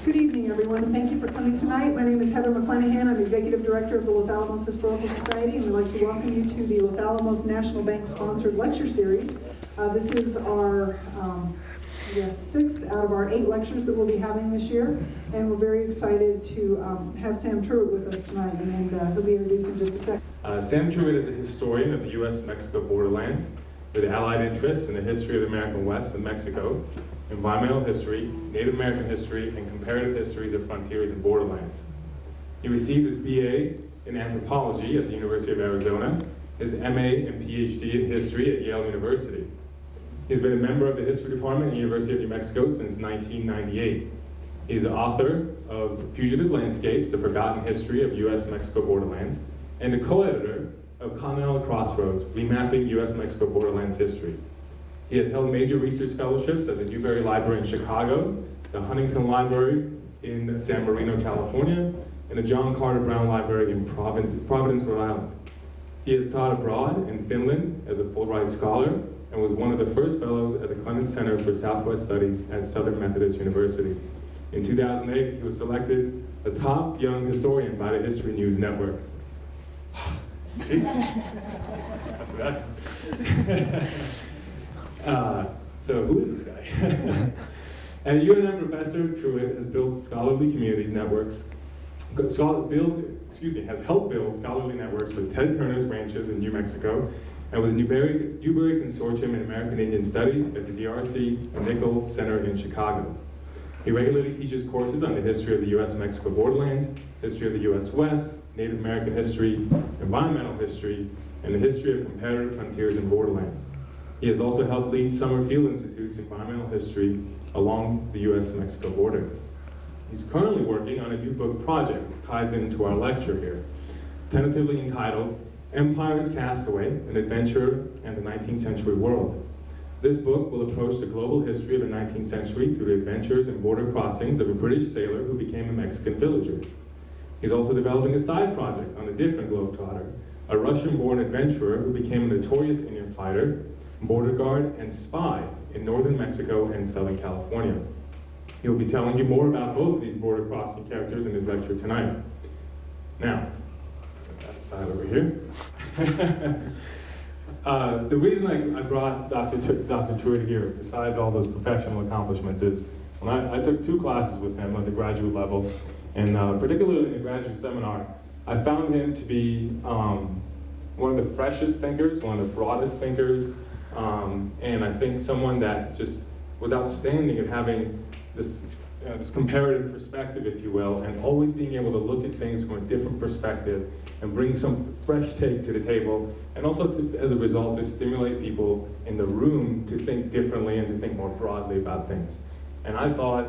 Good evening, everyone, and thank you for coming tonight. My name is Heather McClanahan. I'm Executive Director of the Los Alamos Historical Society, and we'd like to welcome you to the Los Alamos National Bank sponsored lecture series. This is our sixth out of our 8 lectures that we'll be having this year, and we're very excited to have Sam Truett with us tonight, and he'll be introduced in just a second. Sam Truett is a historian of the U.S.-Mexico borderlands with allied interests in the history of the American West and Mexico, environmental history, Native American history, and comparative histories of frontiers and borderlands. He received his BA in anthropology at the University of Arizona, his MA and PhD in history at Yale University. He's been a member of the history department at the University of New Mexico since 1998. He's the author of Fugitive Landscapes, The Forgotten History of U.S.-Mexico Borderlands, and the co-editor of Continental Crossroads, Remapping U.S.-Mexico Borderlands History. He has held major research fellowships at the Newberry Library in Chicago, the Huntington Library in San Marino, California, and the John Carter Brown Library in Providence, Rhode Island. He has taught abroad in Finland as a Fulbright Scholar and was one of the first fellows at the Clements Center for Southwest Studies at Southern Methodist University. In 2008, he was selected the top young historian by the History News Network. So who is this guy? And UNM professor Truett has built scholarly communities networks, has helped build scholarly networks with Ted Turner's ranches in New Mexico and with the Newberry Consortium in American Indian Studies at the DRC and Nichols Center in Chicago. He regularly teaches courses on the history of the U.S.-Mexico borderlands, history of the U.S. West, Native American history, environmental history, and the history of comparative frontiers and borderlands. He has also helped lead Summer Field Institute's environmental history along the U.S.-Mexico border. He's currently working on a new book project that ties into our lecture here, tentatively entitled Empires Cast Away, An Adventure and the 19th Century World. This book will approach the global history of the 19th century through the adventures and border crossings of a British sailor who became a Mexican villager. He's also developing a side project on a different Globetrotter, a Russian-born adventurer who became a notorious Indian fighter, border guard, and spy in northern Mexico and southern California. He'll be telling you more about both of these border crossing characters in his lecture tonight. Now, put that aside over here. The reason I brought Dr. Truett here, besides all those professional accomplishments, is when I took 2 classes with him at the graduate level, and particularly in the graduate seminar, I found him to be one of the freshest thinkers, one of the broadest thinkers, and I think someone that just was outstanding at having this comparative perspective, if you will, and always being able to look at things from a different perspective and bring some fresh take to the table, and also as a result to stimulate people in the room to think differently and to think more broadly about things. And I thought,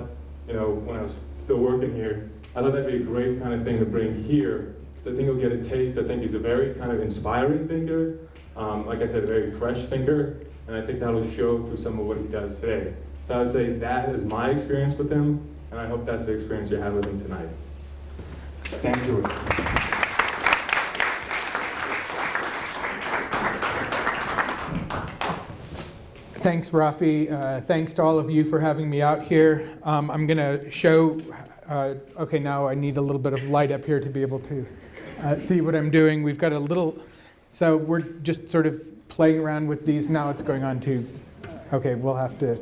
when I was still working here, I thought that'd be a great kind of thing to bring here, because I think you'll get a taste. I think he's a very kind of inspiring thinker, like I said, a very fresh thinker, and I think that'll show through some of what he does today. So I would say that is my experience with him, and I hope that's the experience you have with him tonight. Sam Truett. Thanks, Rafi. Thanks to all of you for having me out here. I'm going to show, okay, now I need a little bit of light up here to be able to see what I'm doing. We've got a little, so we're just sort of playing around with these. Now it's going on to, okay, we'll have to,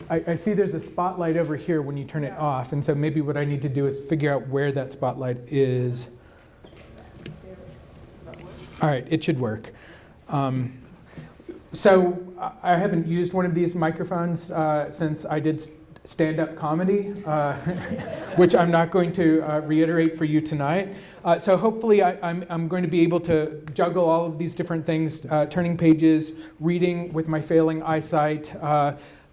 I see there's a spotlight over here when you turn it off, and so maybe what I need to do is figure out where that spotlight is. All right, it should work. So I haven't used one of these microphones since I did stand-up comedy, which I'm not going to reiterate for you tonight. So hopefully I'm going to be able to juggle all of these different things, turning pages, reading with my failing eyesight,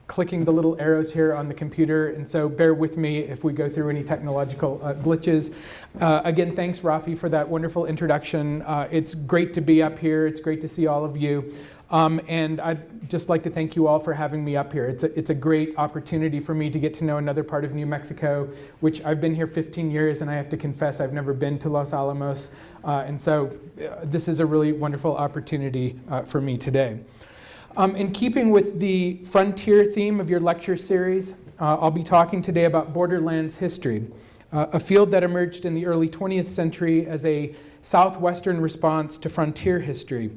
clicking the little arrows here on the computer, and so bear with me if we go through any technological glitches. Again, thanks, Rafi, for that wonderful introduction. It's great to be up here. It's great to see all of you. And I'd just like to thank you all for having me up here. It's a great opportunity for me to get to know another part of New Mexico, which I've been here 15 years, and I have to confess I've never been to Los Alamos. And so this is a really wonderful opportunity for me today. In keeping with the frontier theme of your lecture series, I'll be talking today about Borderlands history, a field that emerged in the early 20th century as a southwestern response to frontier history,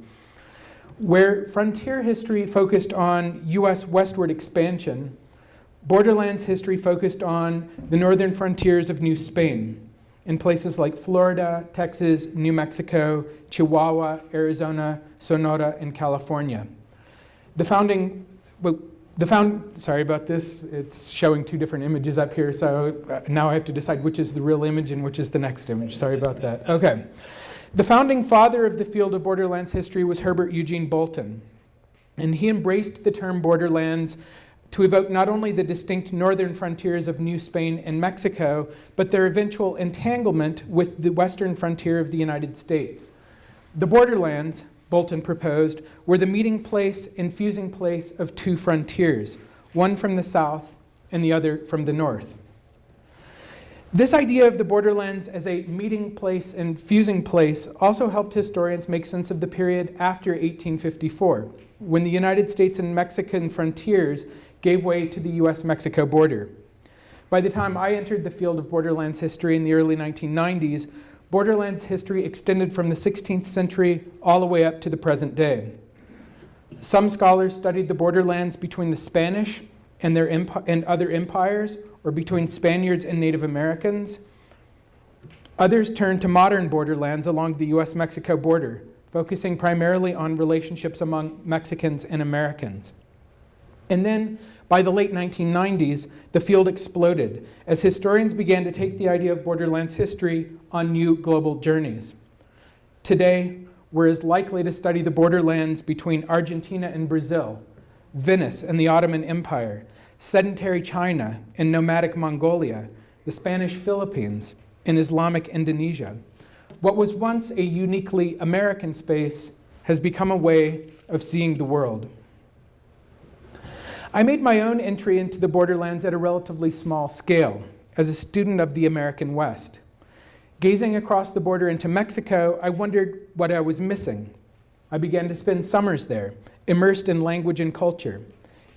where frontier history focused on U.S. westward expansion. Borderlands history focused on the northern frontiers of New Spain in places like Florida, Texas, New Mexico, Chihuahua, Arizona, Sonora, and California. Sorry about this, it's showing two different images up here, so now I have to decide which is the real image and which is the next image. Sorry about that. Okay. The founding father of the field of Borderlands history was Herbert Eugene Bolton, and he embraced the term Borderlands to evoke not only the distinct northern frontiers of New Spain and Mexico, but their eventual entanglement with the western frontier of the United States. The Borderlands, Bolton proposed, were the meeting place and fusing place of two frontiers, one from the south and the other from the north. This idea of the Borderlands as a meeting place and fusing place also helped historians make sense of the period after 1854, when the United States and Mexican frontiers gave way to the US-Mexico border. By the time I entered the field of Borderlands history in the early 1990s, Borderlands history extended from the 16th century all the way up to the present day. Some scholars studied the Borderlands between the Spanish and other empires, or between Spaniards and Native Americans. Others turned to modern borderlands along the US-Mexico border, focusing primarily on relationships among Mexicans and Americans. And then, by the late 1990s, the field exploded as historians began to take the idea of Borderlands history on new global journeys. Today, we're as likely to study the borderlands between Argentina and Brazil, Venice and the Ottoman Empire, sedentary China and nomadic Mongolia, the Spanish Philippines, and Islamic Indonesia. What was once a uniquely American space has become a way of seeing the world. I made my own entry into the Borderlands at a relatively small scale, as a student of the American West. Gazing across the border into Mexico, I wondered what I was missing. I began to spend summers there, immersed in language and culture.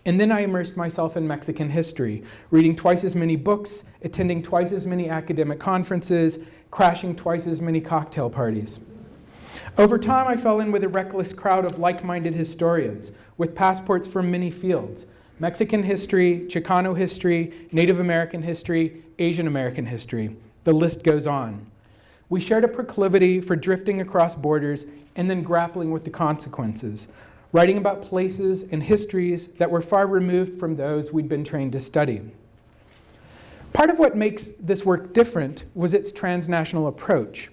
And then I immersed myself in Mexican history, reading twice as many books, attending twice as many academic conferences, crashing twice as many cocktail parties. Over time, I fell in with a reckless crowd of like-minded historians with passports from many fields: Mexican history, Chicano history, Native American history, Asian American history. The list goes on. We shared a proclivity for drifting across borders and then grappling with the consequences, writing about places and histories that were far removed from those we'd been trained to study. Part of what makes this work different was its transnational approach.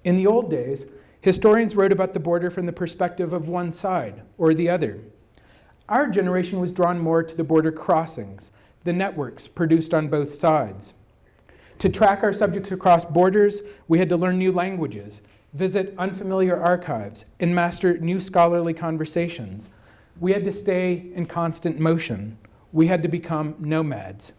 In the old days, historians wrote about the border from the perspective of one side or the other. Our generation was drawn more to the border crossings, the networks produced on both sides. To track our subjects across borders, we had to learn new languages, visit unfamiliar archives, and master new scholarly conversations. We had to stay in constant motion. We had to become nomads.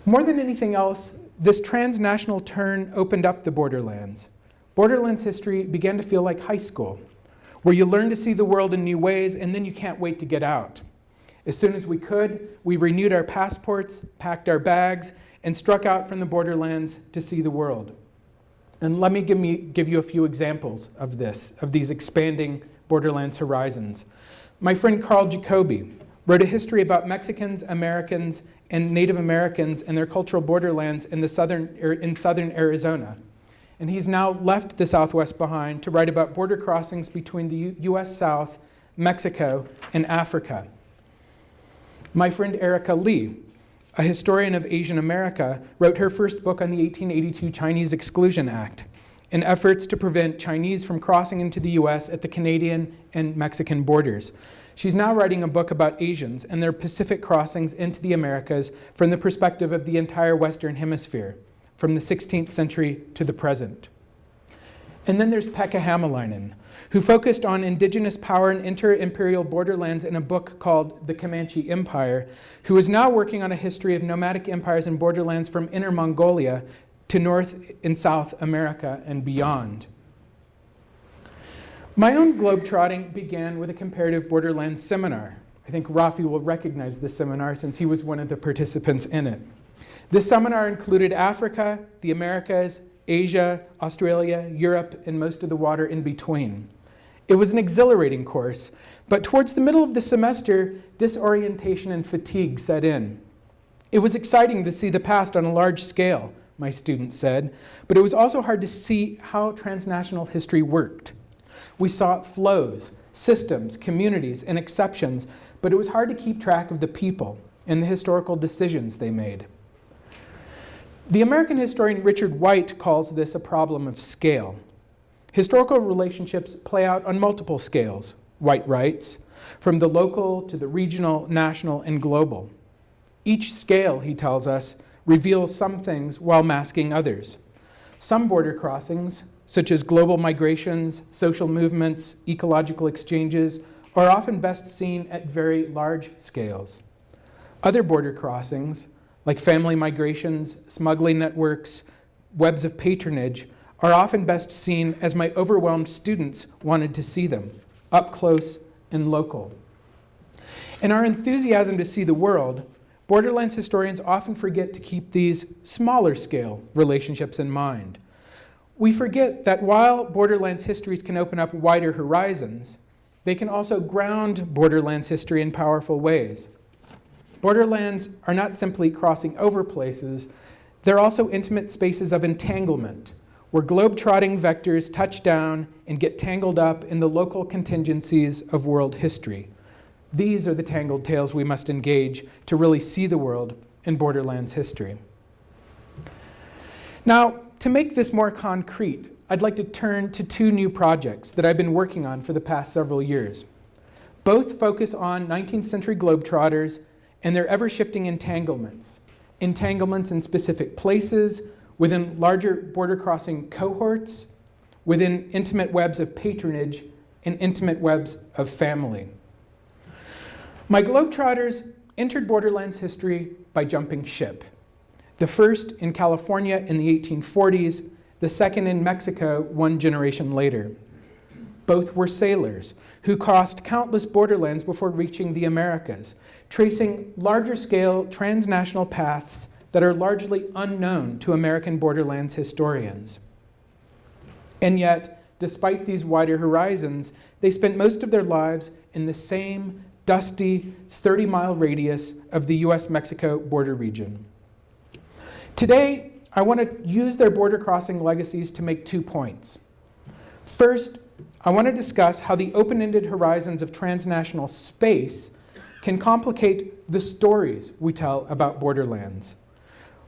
More than anything else, this transnational turn opened up the Borderlands. Borderlands history began to feel like high school, where you learn to see the world in new ways and then you can't wait to get out. As soon as we could, we renewed our passports, packed our bags, and struck out from the Borderlands to see the world. And let me give you a few examples of these expanding Borderlands horizons. My friend Carl Jacoby wrote a history about Mexicans, Americans, and Native Americans and their cultural borderlands in southern Arizona. And he's now left the Southwest behind to write about border crossings between the US South, Mexico, and Africa. My friend Erica Lee, a historian of Asian America, wrote her first book on the 1882 Chinese Exclusion Act in efforts to prevent Chinese from crossing into the US at the Canadian and Mexican borders. She's now writing a book about Asians and their Pacific crossings into the Americas from the perspective of the entire Western Hemisphere, from the 16th century to the present. And then there's Pekka Hämäläinen, who focused on indigenous power and inter-imperial borderlands in a book called The Comanche Empire, who is now working on a history of nomadic empires and borderlands from Inner Mongolia to North and South America and beyond. My own globetrotting began with a comparative borderlands seminar. I think Rafi will recognize this seminar since he was one of the participants in it. This seminar included Africa, the Americas, Asia, Australia, Europe, and most of the water in between. It was an exhilarating course, but towards the middle of the semester, disorientation and fatigue set in. It was exciting to see the past on a large scale, my students said, but it was also hard to see how transnational history worked. We saw flows, systems, communities, and exceptions, but it was hard to keep track of the people and the historical decisions they made. The American historian Richard White calls this a problem of scale. Historical relationships play out on multiple scales, White writes, from the local to the regional, national, and global. Each scale, he tells us, reveals some things while masking others. Some border crossings, such as global migrations, social movements, ecological exchanges, are often best seen at very large scales. Other border crossings, like family migrations, smuggling networks, webs of patronage, are often best seen as my overwhelmed students wanted to see them, up close and local. In our enthusiasm to see the world, Borderlands historians often forget to keep these smaller scale relationships in mind. We forget that while Borderlands histories can open up wider horizons, they can also ground Borderlands history in powerful ways. Borderlands are not simply crossing over places, they're also intimate spaces of entanglement, where globe-trotting vectors touch down and get tangled up in the local contingencies of world history. These are the tangled tales we must engage to really see the world in Borderlands history. Now, to make this more concrete, I'd like to turn to two new projects that I've been working on for the past several years. Both focus on 19th century Globetrotters and their ever-shifting entanglements. Entanglements in specific places, within larger border-crossing cohorts, within intimate webs of patronage, and intimate webs of family. My Globetrotters entered Borderlands history by jumping ship. The first in California in the 1840s, the second in Mexico 1 generation later. Both were sailors who crossed countless borderlands before reaching the Americas, tracing larger-scale transnational paths that are largely unknown to American borderlands historians. And yet, despite these wider horizons, they spent most of their lives in the same dusty 30-mile radius of the US-Mexico border region. Today, I want to use their border crossing legacies to make 2 points. First, I want to discuss how the open-ended horizons of transnational space can complicate the stories we tell about borderlands.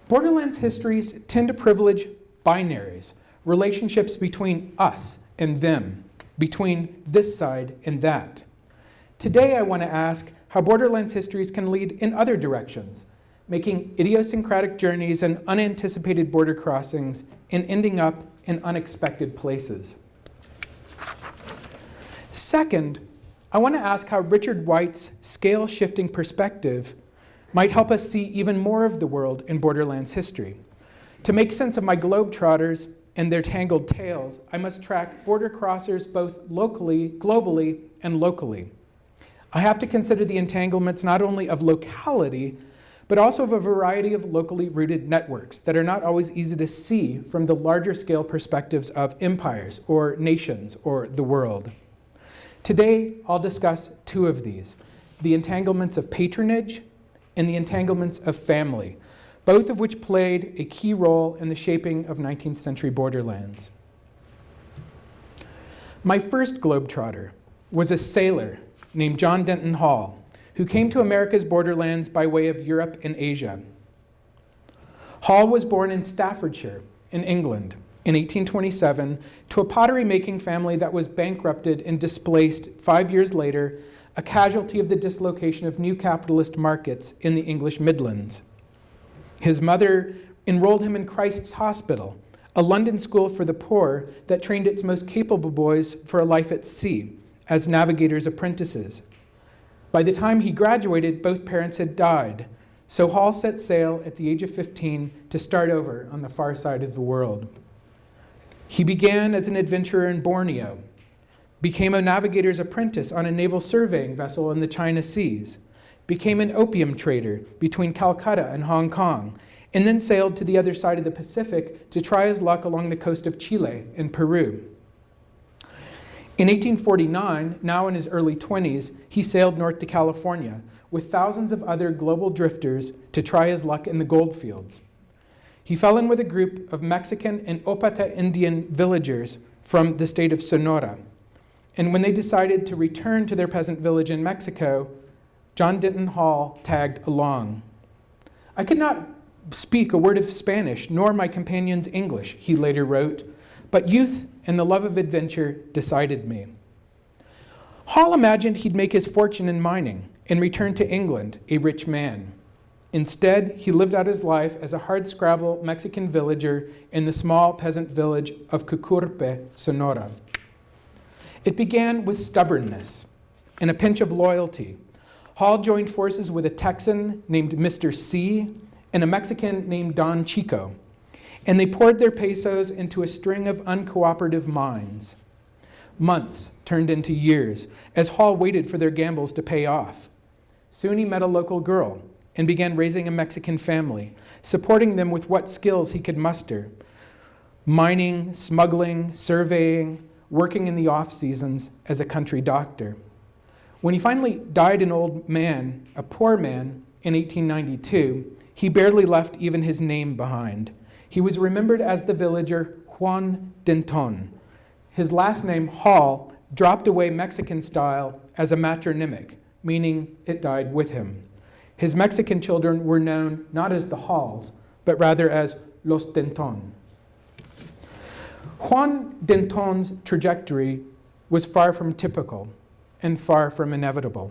Borderlands histories tend to privilege binaries, relationships between us and them, between this side and that. Today, I want to ask how Borderlands histories can lead in other directions, making idiosyncratic journeys and unanticipated border crossings and ending up in unexpected places. Second, I want to ask how Richard White's scale-shifting perspective might help us see even more of the world in Borderlands history. To make sense of my Globetrotters and their tangled tales, I must track border crossers both locally, globally, and locally. I have to consider the entanglements not only of locality, but also of a variety of locally rooted networks that are not always easy to see from the larger scale perspectives of empires or nations or the world. Today, I'll discuss 2 of these, the entanglements of patronage and the entanglements of family, both of which played a key role in the shaping of 19th century borderlands. My first Globetrotter was a sailor named John Denton Hall, who came to America's borderlands by way of Europe and Asia. Hall was born in Staffordshire, in England, in 1827, to a pottery-making family that was bankrupted and displaced 5 years later, a casualty of the dislocation of new capitalist markets in the English Midlands. His mother enrolled him in Christ's Hospital, a London school for the poor that trained its most capable boys for a life at sea as navigators' apprentices. By the time he graduated, both parents had died, so Hall set sail at the age of 15 to start over on the far side of the world. He began as an adventurer in Borneo, became a navigator's apprentice on a naval surveying vessel in the China Seas, became an opium trader between Calcutta and Hong Kong, and then sailed to the other side of the Pacific to try his luck along the coast of Chile and Peru. In 1849, now in his early 20s, he sailed north to California with thousands of other global drifters to try his luck in the gold fields. He fell in with a group of Mexican and Opata Indian villagers from the state of Sonora. And when they decided to return to their peasant village in Mexico, John Denton Hall tagged along. "I could not speak a word of Spanish, nor my companions English," he later wrote, "but youth and the love of adventure decided me." Hall imagined he'd make his fortune in mining and return to England a rich man. Instead, he lived out his life as a hardscrabble Mexican villager in the small peasant village of Cucurpe, Sonora. It began with stubbornness and a pinch of loyalty. Hall joined forces with a Texan named Mr. C and a Mexican named Don Chico, and they poured their pesos into a string of uncooperative mines. Months turned into years as Hall waited for their gambles to pay off. Soon he met a local girl and began raising a Mexican family, supporting them with what skills he could muster: mining, smuggling, surveying, working in the off seasons as a country doctor. When he finally died an old man, a poor man, in 1892, he barely left even his name behind. He was remembered as the villager Juan Denton. His last name, Hall, dropped away Mexican style as a matronymic, meaning it died with him. His Mexican children were known not as the Halls, but rather as Los Denton. Juan Denton's trajectory was far from typical and far from inevitable.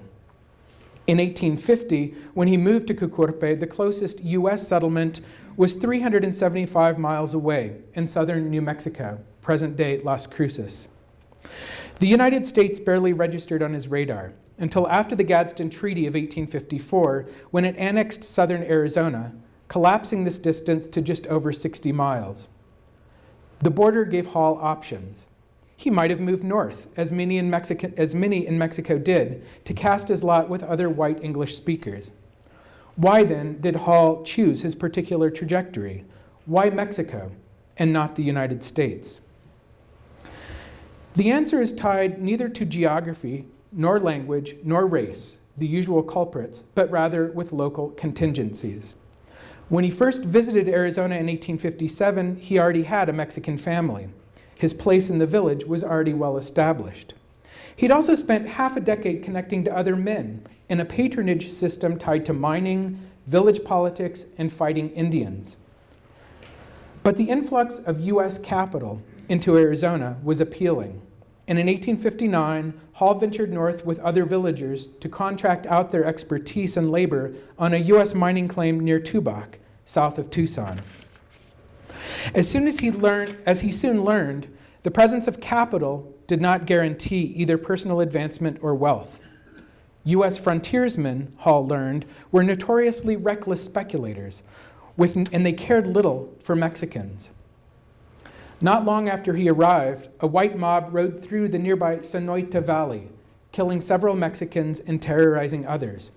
In 1850, when he moved to Cucurpe, the closest U.S. settlement was 375 miles away in southern New Mexico, present-day Las Cruces. The United States barely registered on his radar until after the Gadsden Treaty of 1854, when it annexed southern Arizona, collapsing this distance to just over 60 miles. The border gave Hall options. He might have moved north, as many in Mexico did, to cast his lot with other white English speakers. Why then did Hall choose his particular trajectory? Why Mexico and not the United States? The answer is tied neither to geography, nor language, nor race, the usual culprits, but rather with local contingencies. When he first visited Arizona in 1857, he already had a Mexican family. His place in the village was already well established. He'd also spent half a decade connecting to other men in a patronage system tied to mining, village politics, and fighting Indians. But the influx of U.S. capital into Arizona was appealing. And in 1859, Hall ventured north with other villagers to contract out their expertise and labor on a U.S. mining claim near Tubac, south of Tucson. As he soon learned, the presence of capital did not guarantee either personal advancement or wealth. U.S. frontiersmen, Hall learned, were notoriously reckless speculators, and they cared little for Mexicans. Not long after he arrived, a white mob rode through the nearby Sonoita Valley, killing several Mexicans and terrorizing others.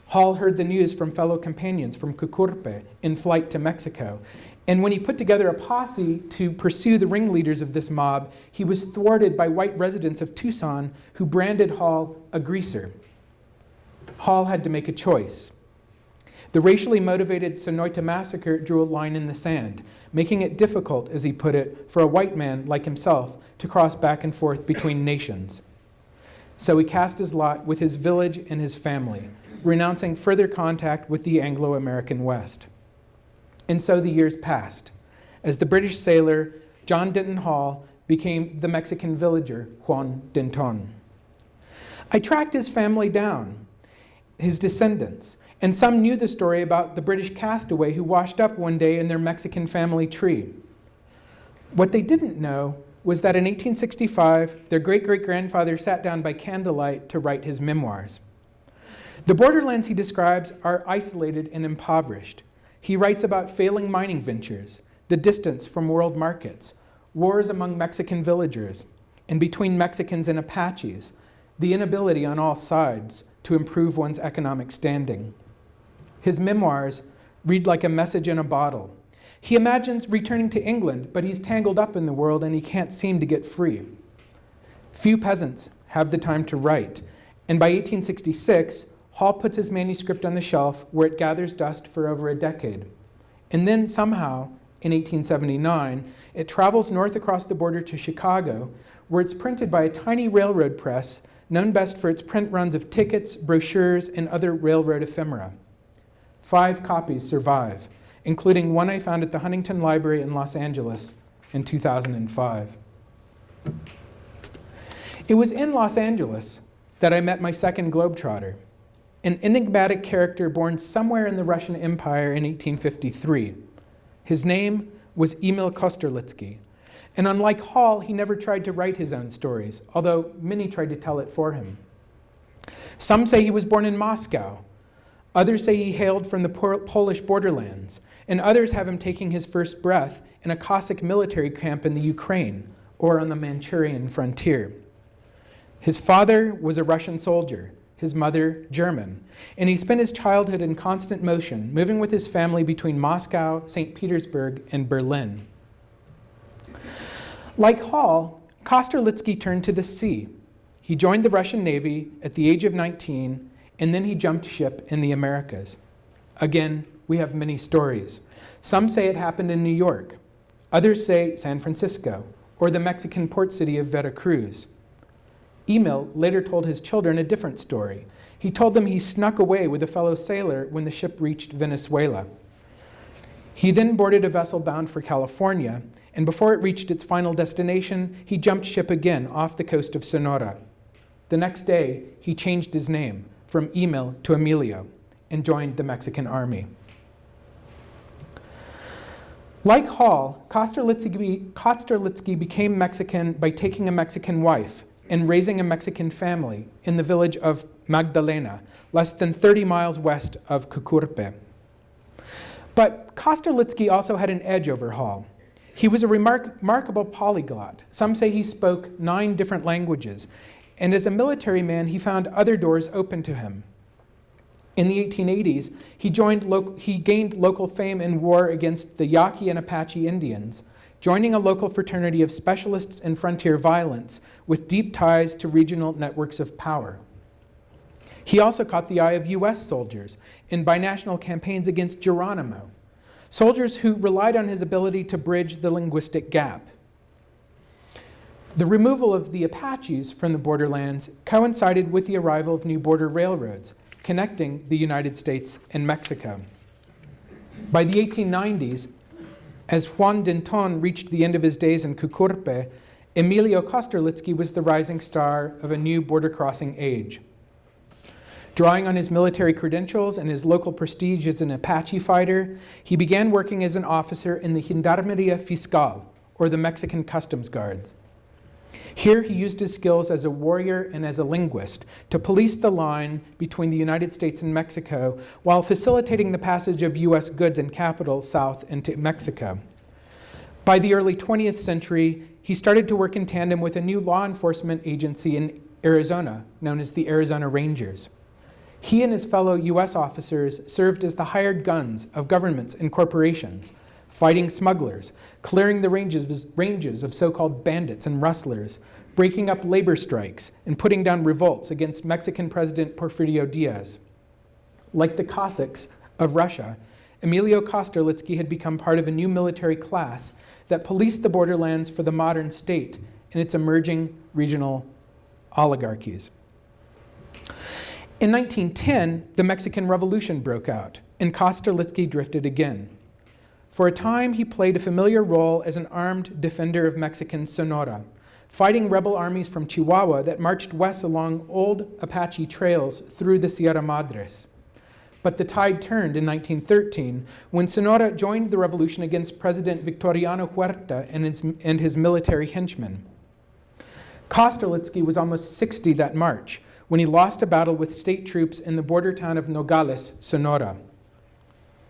Hall heard the news from fellow companions from Cucurpe in flight to Mexico, and when he put together a posse to pursue the ringleaders of this mob, he was thwarted by white residents of Tucson who branded Hall a greaser. Hall had to make a choice. The racially motivated Sonoita massacre drew a line in the sand, making it difficult, as he put it, for a white man like himself to cross back and forth between nations. So he cast his lot with his village and his family, renouncing further contact with the Anglo-American West. And so the years passed, as the British sailor John Denton Hall became the Mexican villager Juan Denton. I tracked his family down, his descendants, and some knew the story about the British castaway who washed up one day in their Mexican family tree. What they didn't know was that in 1865, their great-great-grandfather sat down by candlelight to write his memoirs. The borderlands he describes are isolated and impoverished. He writes about failing mining ventures, the distance from world markets, wars among Mexican villagers, and between Mexicans and Apaches, the inability on all sides to improve one's economic standing. His memoirs read like a message in a bottle. He imagines returning to England, but he's tangled up in the world and he can't seem to get free. Few peasants have the time to write, and by 1866, Hall puts his manuscript on the shelf where it gathers dust for over a decade. And then somehow, in 1879, it travels north across the border to Chicago, where it's printed by a tiny railroad press known best for its print runs of tickets, brochures, and other railroad ephemera. 5 copies survive, including one I found at the Huntington Library in Los Angeles in 2005. It was in Los Angeles that I met my second Globetrotter, an enigmatic character born somewhere in the Russian Empire in 1853. His name was Emil Kosterlitsky, and unlike Hall, he never tried to write his own stories, although many tried to tell it for him. Some say he was born in Moscow. Others say he hailed from the Polish borderlands, and others have him taking his first breath in a Cossack military camp in the Ukraine or on the Manchurian frontier. His father was a Russian soldier, his mother German, and he spent his childhood in constant motion, moving with his family between Moscow, St. Petersburg, and Berlin. Like Hall, Kosterlitsky turned to the sea. He joined the Russian Navy at the age of 19, and then he jumped ship in the Americas. Again, we have many stories. Some say it happened in New York. Others say San Francisco, or the Mexican port city of Veracruz. Emil later told his children a different story. He told them he snuck away with a fellow sailor when the ship reached Venezuela. He then boarded a vessel bound for California, and before it reached its final destination, he jumped ship again off the coast of Sonora. The next day, he changed his name from Emil to Emilio and joined the Mexican army. Like Hall, Kosterlitsky became Mexican by taking a Mexican wife and raising a Mexican family in the village of Magdalena, less than 30 miles west of Cucurpe. But Kosterlitsky also had an edge over Hall. He was a remarkable polyglot. Some say he spoke 9 different languages, and as a military man, he found other doors open to him. In the 1880s, he gained local fame in war against the Yaqui and Apache Indians, joining a local fraternity of specialists in frontier violence with deep ties to regional networks of power. He also caught the eye of U.S. soldiers in binational campaigns against Geronimo, soldiers who relied on his ability to bridge the linguistic gap. The removal of the Apaches from the borderlands coincided with the arrival of new border railroads connecting the United States and Mexico. By the 1890s, as Juan Denton reached the end of his days in Cucurpe, Emilio Kosterlitsky was the rising star of a new border-crossing age. Drawing on his military credentials and his local prestige as an Apache fighter, he began working as an officer in the Gendarmeria Fiscal, or the Mexican Customs Guards. Here he used his skills as a warrior and as a linguist to police the line between the United States and Mexico while facilitating the passage of U.S. goods and capital south into Mexico. By the early 20th century, he started to work in tandem with a new law enforcement agency in Arizona, known as the Arizona Rangers. He and his fellow U.S. officers served as the hired guns of governments and corporations, fighting smugglers, clearing the ranges of so-called bandits and rustlers, breaking up labor strikes, and putting down revolts against Mexican President Porfirio Diaz. Like the Cossacks of Russia, Emilio Kosterlitsky had become part of a new military class that policed the borderlands for the modern state and its emerging regional oligarchies. In 1910, the Mexican Revolution broke out, and Kosterlitsky drifted again. For a time, he played a familiar role as an armed defender of Mexican Sonora, fighting rebel armies from Chihuahua that marched west along old Apache trails through the Sierra Madres. But the tide turned in 1913 when Sonora joined the revolution against President Victoriano Huerta and his military henchmen. Kosterlitsky was almost 60 that March when he lost a battle with state troops in the border town of Nogales, Sonora.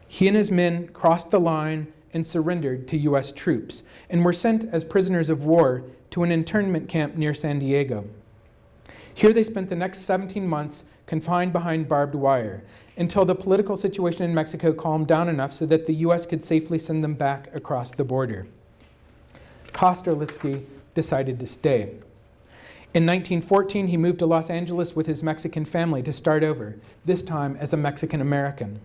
He and his men crossed the line and surrendered to U.S. troops and were sent as prisoners of war to an internment camp near San Diego. Here they spent the next 17 months confined behind barbed wire until the political situation in Mexico calmed down enough so that the U.S. could safely send them back across the border. Kosterlitsky decided to stay. In 1914, he moved to Los Angeles with his Mexican family to start over, this time as a Mexican American.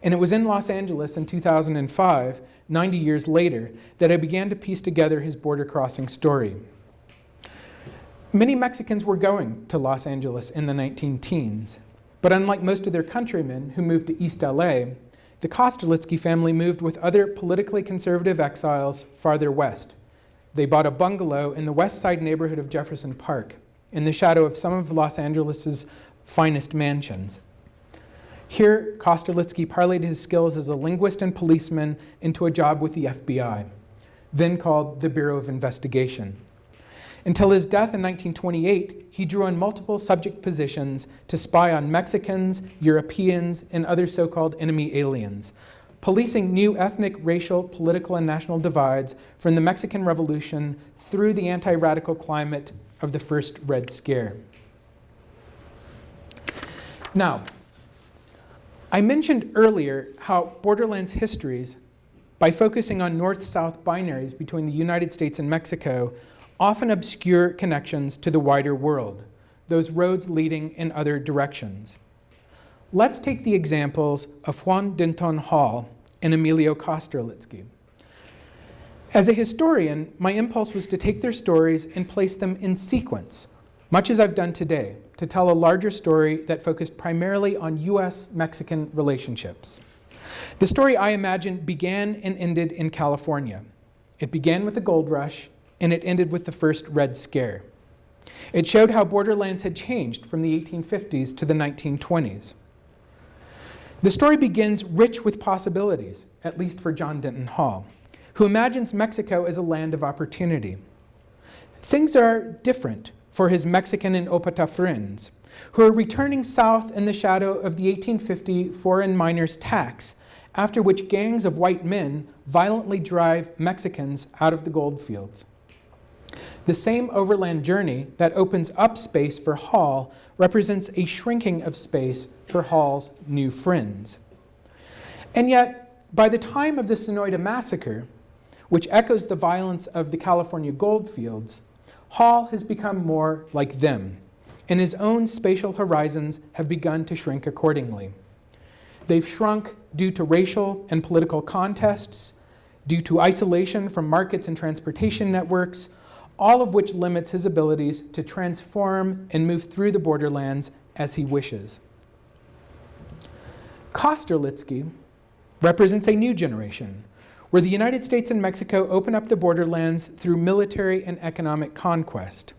And it was in Los Angeles in 2005, 90 years later, that I began to piece together his border crossing story. Many Mexicans were going to Los Angeles in the 19-teens, but unlike most of their countrymen who moved to East LA, the Kosterlitsky family moved with other politically conservative exiles farther west. They bought a bungalow in the west side neighborhood of Jefferson Park, in the shadow of some of Los Angeles' finest mansions. Here, Kosterlitsky parlayed his skills as a linguist and policeman into a job with the FBI, then called the Bureau of Investigation. Until his death in 1928, he drew on multiple subject positions to spy on Mexicans, Europeans, and other so-called enemy aliens, policing new ethnic, racial, political, and national divides from the Mexican Revolution through the anti-radical climate of the first Red Scare. Now, I mentioned earlier how Borderlands histories, by focusing on north-south binaries between the United States and Mexico, often obscure connections to the wider world, those roads leading in other directions. Let's take the examples of Juan Denton Hall and Emilio Kosterlitsky. As a historian, my impulse was to take their stories and place them in sequence, much as I've done today, to tell a larger story that focused primarily on US-Mexican relationships. The story, I imagine, began and ended in California. It began with the gold rush, and it ended with the first Red Scare. It showed how Borderlands had changed from the 1850s to the 1920s. The story begins rich with possibilities, at least for John Denton Hall, who imagines Mexico as a land of opportunity. Things are different for his Mexican and Opata friends, who are returning south in the shadow of the 1850 foreign miners' tax, after which gangs of white men violently drive Mexicans out of the gold fields. The same overland journey that opens up space for Hall represents a shrinking of space for Hall's new friends. And yet, by the time of the Sonoyta Massacre, which echoes the violence of the California gold fields, Hall has become more like them, and his own spatial horizons have begun to shrink accordingly. They've shrunk due to racial and political contests, due to isolation from markets and transportation networks, all of which limits his abilities to transform and move through the borderlands as he wishes. Kosterlitsky represents a new generation, where the United States and Mexico open up the borderlands through military and economic conquest.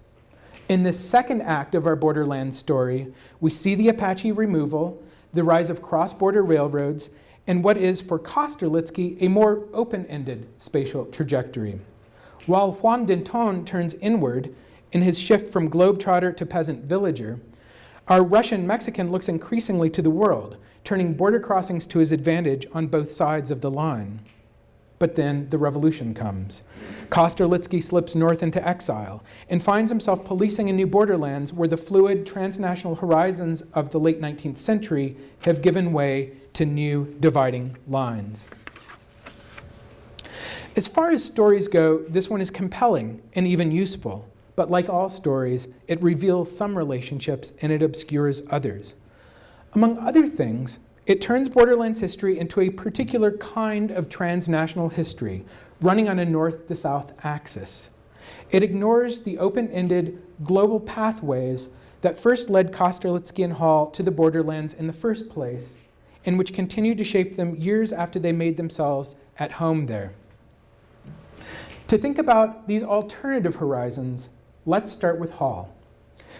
In the second act of our borderlands story, we see the Apache removal, the rise of cross-border railroads, and what is, for Kosterlitsky, a more open-ended spatial trajectory. While Juan Denton turns inward in his shift from globetrotter to peasant villager, our Russian-Mexican looks increasingly to the world, turning border crossings to his advantage on both sides of the line. But then the revolution comes. Kosterlitsky slips north into exile and finds himself policing a new borderlands where the fluid transnational horizons of the late 19th century have given way to new dividing lines. As far as stories go, this one is compelling and even useful, but like all stories, it reveals some relationships and it obscures others. Among other things, it turns Borderlands history into a particular kind of transnational history, running on a north to south axis. It ignores the open-ended global pathways that first led Kosterlitsky and Hall to the borderlands in the first place, and which continued to shape them years after they made themselves at home there. To think about these alternative horizons, let's start with Hall,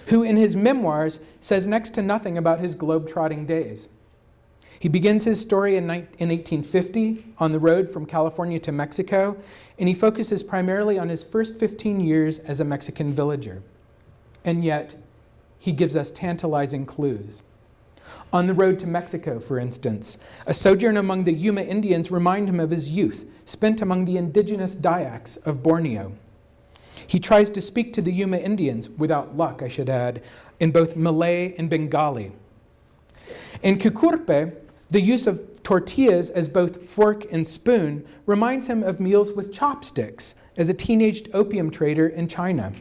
who in his memoirs says next to nothing about his globe-trotting days. He begins his story in 1850 on the road from California to Mexico, and he focuses primarily on his first 15 years as a Mexican villager. And yet, he gives us tantalizing clues. On the road to Mexico, for instance, a sojourn among the Yuma Indians reminds him of his youth, spent among the indigenous Dayaks of Borneo. He tries to speak to the Yuma Indians, without luck, I should add, in both Malay and Bengali. In Cucurpe, the use of tortillas as both fork and spoon reminds him of meals with chopsticks as a teenaged opium trader in China.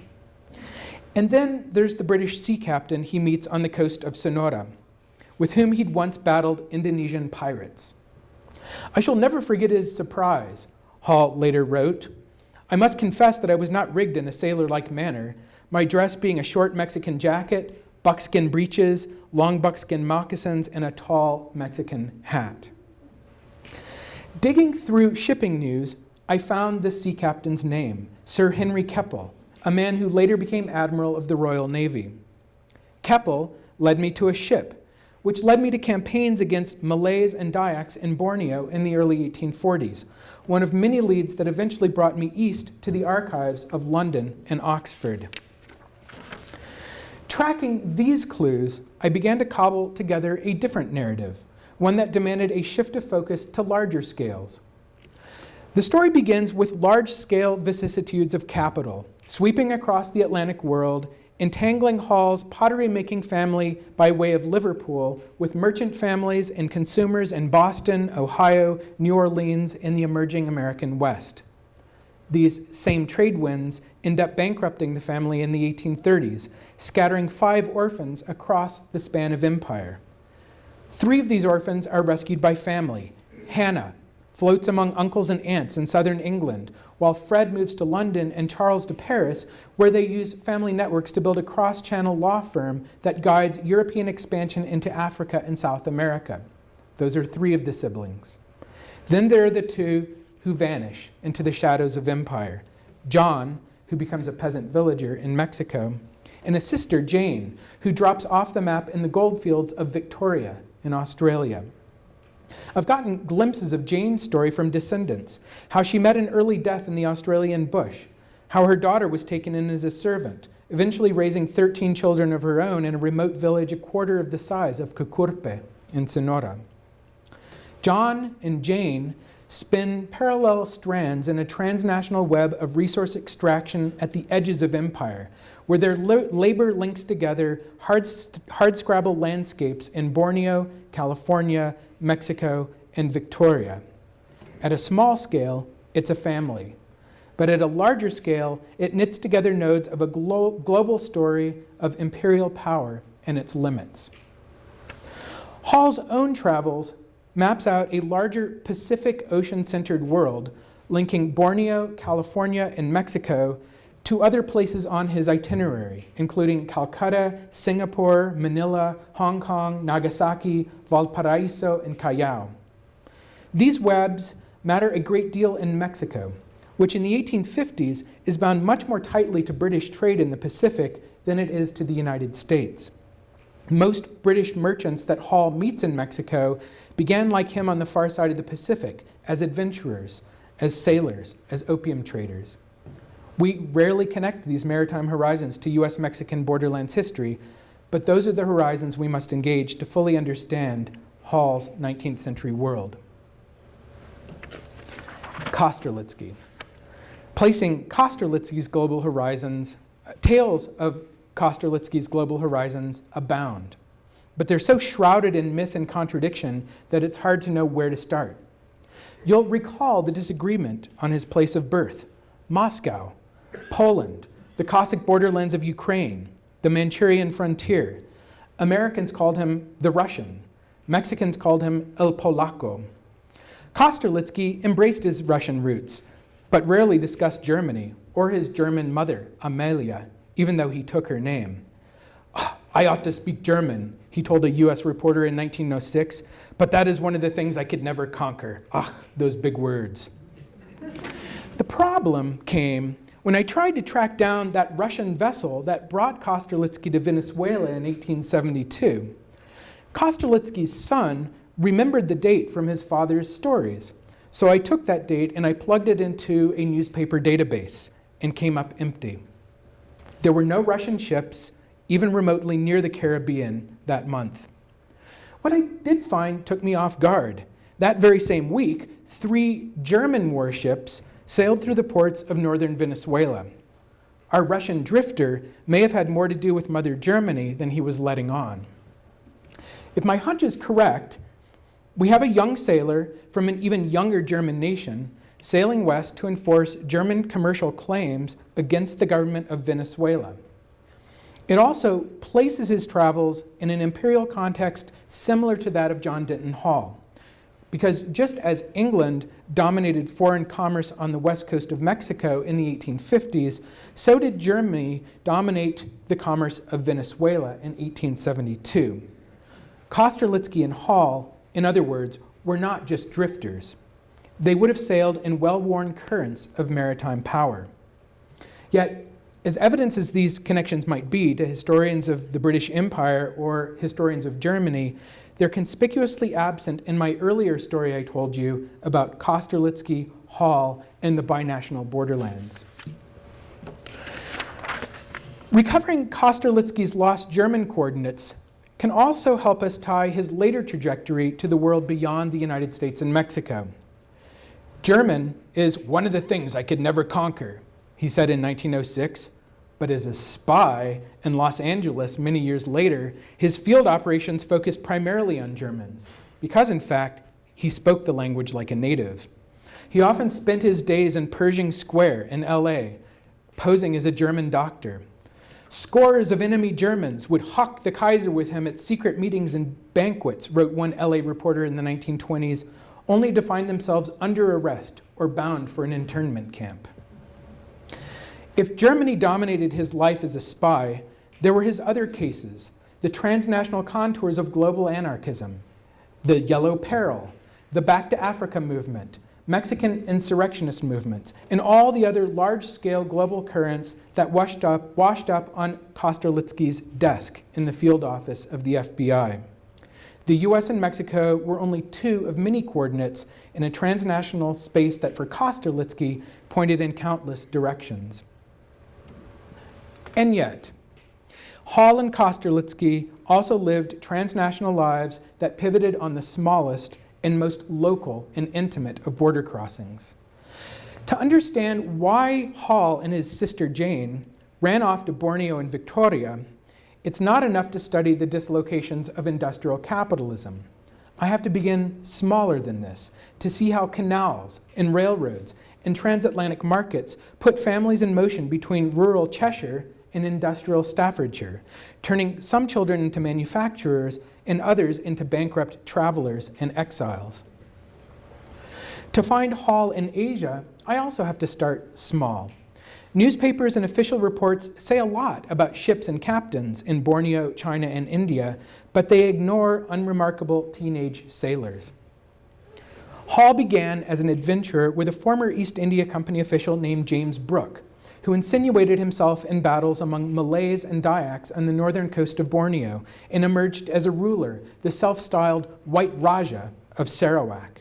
And then there's the British sea captain he meets on the coast of Sonora, with whom he'd once battled Indonesian pirates. I shall never forget his surprise, Hall later wrote. I must confess that I was not rigged in a sailor-like manner, my dress being a short Mexican jacket, buckskin breeches, long buckskin moccasins, and a tall Mexican hat. Digging through shipping news, I found the sea captain's name, Sir Henry Keppel, a man who later became Admiral of the Royal Navy. Keppel led me to a ship, which led me to campaigns against Malays and Dayaks in Borneo in the early 1840s, one of many leads that eventually brought me east to the archives of London and Oxford. Tracking these clues, I began to cobble together a different narrative, one that demanded a shift of focus to larger scales. The story begins with large-scale vicissitudes of capital, sweeping across the Atlantic world, entangling Hall's pottery-making family by way of Liverpool with merchant families and consumers in Boston, Ohio, New Orleans, and the emerging American West. These same trade winds end up bankrupting the family in the 1830s, scattering 5 orphans across the span of empire. 3 of these orphans are rescued by family. Hannah floats among uncles and aunts in southern England, while Fred moves to London and Charles to Paris, where they use family networks to build a cross-channel law firm that guides European expansion into Africa and South America. Those are 3 of the siblings. Then there are the 2 who vanish into the shadows of empire. John, who becomes a peasant villager in Mexico, and a sister, Jane, who drops off the map in the goldfields of Victoria in Australia. I've gotten glimpses of Jane's story from descendants, how she met an early death in the Australian bush, how her daughter was taken in as a servant, eventually raising 13 children of her own in a remote village a quarter of the size of Cucurpe in Sonora. John and Jane spin parallel strands in a transnational web of resource extraction at the edges of empire, where their labor links together hardscrabble landscapes in Borneo, California, Mexico, and Victoria. At a small scale, it's a family. But at a larger scale, it knits together nodes of a global story of imperial power and its limits. Hall's own travels maps out a larger Pacific Ocean-centered world, linking Borneo, California, and Mexico to other places on his itinerary, including Calcutta, Singapore, Manila, Hong Kong, Nagasaki, Valparaiso, and Callao. These webs matter a great deal in Mexico, which in the 1850s is bound much more tightly to British trade in the Pacific than it is to the United States. Most British merchants that Hall meets in Mexico began like him on the far side of the Pacific, as adventurers, as sailors, as opium traders. We rarely connect these maritime horizons to US-Mexican borderlands history, but those are the horizons we must engage to fully understand Hall's 19th century world. Kosterlitsky. Placing Kosterlitsky's global horizons, tales of Kosterlitsky's global horizons abound, but they're so shrouded in myth and contradiction that it's hard to know where to start. You'll recall the disagreement on his place of birth: Moscow, Poland, the Cossack borderlands of Ukraine, the Manchurian frontier. Americans called him the Russian. Mexicans called him El Polaco. Kosterlitsky embraced his Russian roots, but rarely discussed Germany or his German mother, Amelia, even though he took her name. I ought to speak German, he told a US reporter in 1906, but that is one of the things I could never conquer. Those big words. The problem came when I tried to track down that Russian vessel that brought Kosterlitsky to Venezuela in 1872. Kosterlitsky's son remembered the date from his father's stories, so I took that date and I plugged it into a newspaper database and came up empty. There were no Russian ships, even remotely near the Caribbean, that month. What I did find took me off guard. That very same week, 3 German warships sailed through the ports of northern Venezuela. Our Russian drifter may have had more to do with Mother Germany than he was letting on. If my hunch is correct, we have a young sailor from an even younger German nation sailing west to enforce German commercial claims against the government of Venezuela. It also places his travels in an imperial context similar to that of John Denton Hall. Because just as England dominated foreign commerce on the west coast of Mexico in the 1850s, so did Germany dominate the commerce of Venezuela in 1872. Kosterlitsky and Hall, in other words, were not just drifters. They would have sailed in well-worn currents of maritime power. Yet, as evidence as these connections might be to historians of the British Empire or historians of Germany, they're conspicuously absent in my earlier story I told you about Kosterlitsky, Hall, and the binational borderlands. Recovering Kosterlitsky's lost German coordinates can also help us tie his later trajectory to the world beyond the United States and Mexico. German is one of the things I could never conquer, he said in 1906. But as a spy in Los Angeles many years later, his field operations focused primarily on Germans, because in fact, he spoke the language like a native. He often spent his days in Pershing Square in LA, posing as a German doctor. Scores of enemy Germans would hawk the Kaiser with him at secret meetings and banquets, wrote one LA reporter in the 1920s, only to find themselves under arrest or bound for an internment camp. If Germany dominated his life as a spy, there were his other cases, the transnational contours of global anarchism, the Yellow Peril, the Back to Africa movement, Mexican insurrectionist movements, and all the other large-scale global currents that washed up on Kosterlitsky's desk in the field office of the FBI. The US and Mexico were only 2 of many coordinates in a transnational space that for Kosterlitsky pointed in countless directions. And yet, Hall and Kosterlitsky also lived transnational lives that pivoted on the smallest and most local and intimate of border crossings. To understand why Hall and his sister Jane ran off to Borneo and Victoria, it's not enough to study the dislocations of industrial capitalism. I have to begin smaller than this, to see how canals and railroads and transatlantic markets put families in motion between rural Cheshire and industrial Staffordshire, turning some children into manufacturers and others into bankrupt travelers and exiles. To find Hall in Asia, I also have to start small. Newspapers and official reports say a lot about ships and captains in Borneo, China, and India, but they ignore unremarkable teenage sailors. Hall began as an adventurer with a former East India Company official named James Brooke, who insinuated himself in battles among Malays and Dayaks on the northern coast of Borneo and emerged as a ruler, the self-styled White Raja of Sarawak.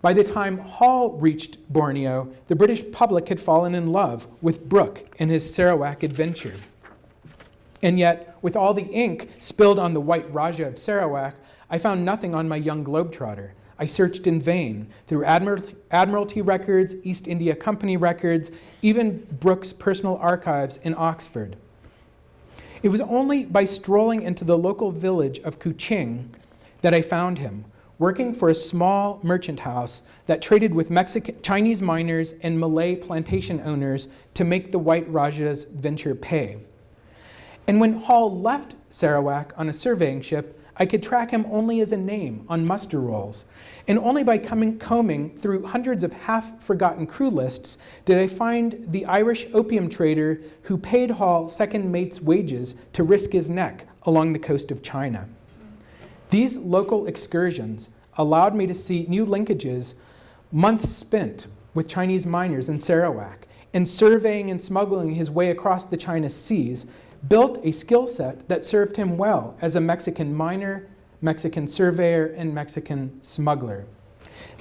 By the time Hall reached Borneo, the British public had fallen in love with Brooke and his Sarawak adventure. And yet, with all the ink spilled on the White Raja of Sarawak, I found nothing on my young Globetrotter. I searched in vain through Admiralty records, East India Company records, even Brooke's personal archives in Oxford. It was only by strolling into the local village of Kuching that I found him, working for a small merchant house that traded with Chinese miners and Malay plantation owners to make the White Raja's venture pay. And when Hall left Sarawak on a surveying ship, I could track him only as a name on muster rolls, and only by combing through hundreds of half-forgotten crew lists did I find the Irish opium trader who paid Hall second mate's wages to risk his neck along the coast of China. These local excursions allowed me to see new linkages, months spent with Chinese miners in Sarawak, and surveying and smuggling his way across the China seas, built a skill set that served him well as a Mexican miner, Mexican surveyor, and Mexican smuggler.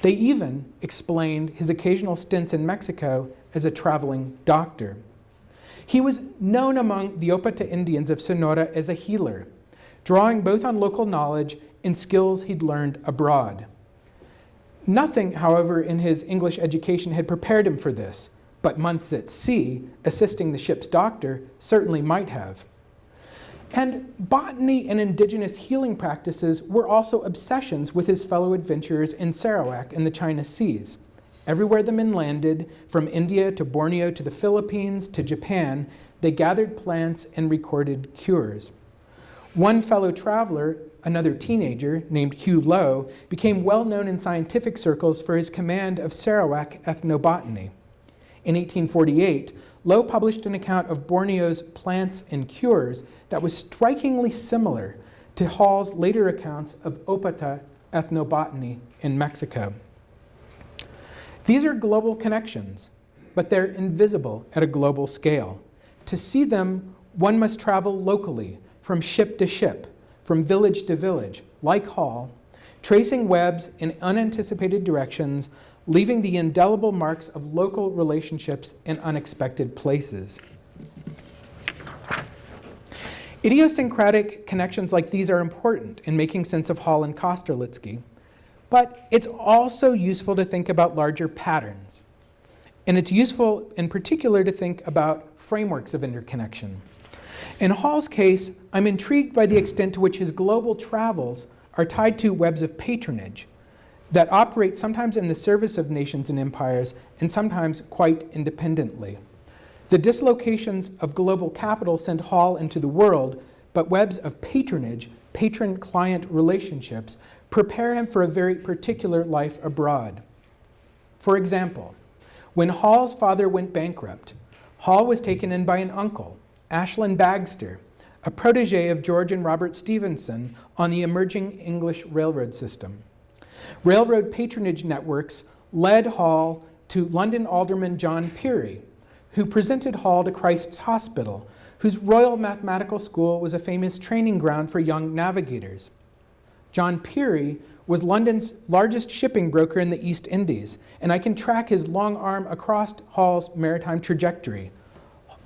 They even explained his occasional stints in Mexico as a traveling doctor. He was known among the Opata Indians of Sonora as a healer, drawing both on local knowledge in skills he'd learned abroad. Nothing, however, in his English education had prepared him for this, but months at sea, assisting the ship's doctor, certainly might have. And botany and indigenous healing practices were also obsessions with his fellow adventurers in Sarawak and the China Seas. Everywhere the men landed, from India to Borneo to the Philippines to Japan, they gathered plants and recorded cures. One fellow traveler, another teenager named Hugh Lowe, became well known in scientific circles for his command of Sarawak ethnobotany. In 1848, Lowe published an account of Borneo's plants and cures that was strikingly similar to Hall's later accounts of Opata ethnobotany in Mexico. These are global connections, but they're invisible at a global scale. To see them, one must travel locally, from ship to ship, from village to village, like Hall, tracing webs in unanticipated directions, leaving the indelible marks of local relationships in unexpected places. Idiosyncratic connections like these are important in making sense of Hall and Kosterlitsky, but it's also useful to think about larger patterns. And it's useful in particular to think about frameworks of interconnection. In Hall's case, I'm intrigued by the extent to which his global travels are tied to webs of patronage that operate sometimes in the service of nations and empires and sometimes quite independently. The dislocations of global capital send Hall into the world, but webs of patronage, patron-client relationships, prepare him for a very particular life abroad. For example, when Hall's father went bankrupt, Hall was taken in by an uncle, Ashland Bagster, a protege of George and Robert Stephenson on the emerging English railroad system. Railroad patronage networks led Hall to London alderman John Peary, who presented Hall to Christ's Hospital, whose Royal Mathematical School was a famous training ground for young navigators. John Peary was London's largest shipping broker in the East Indies, and I can track his long arm across Hall's maritime trajectory.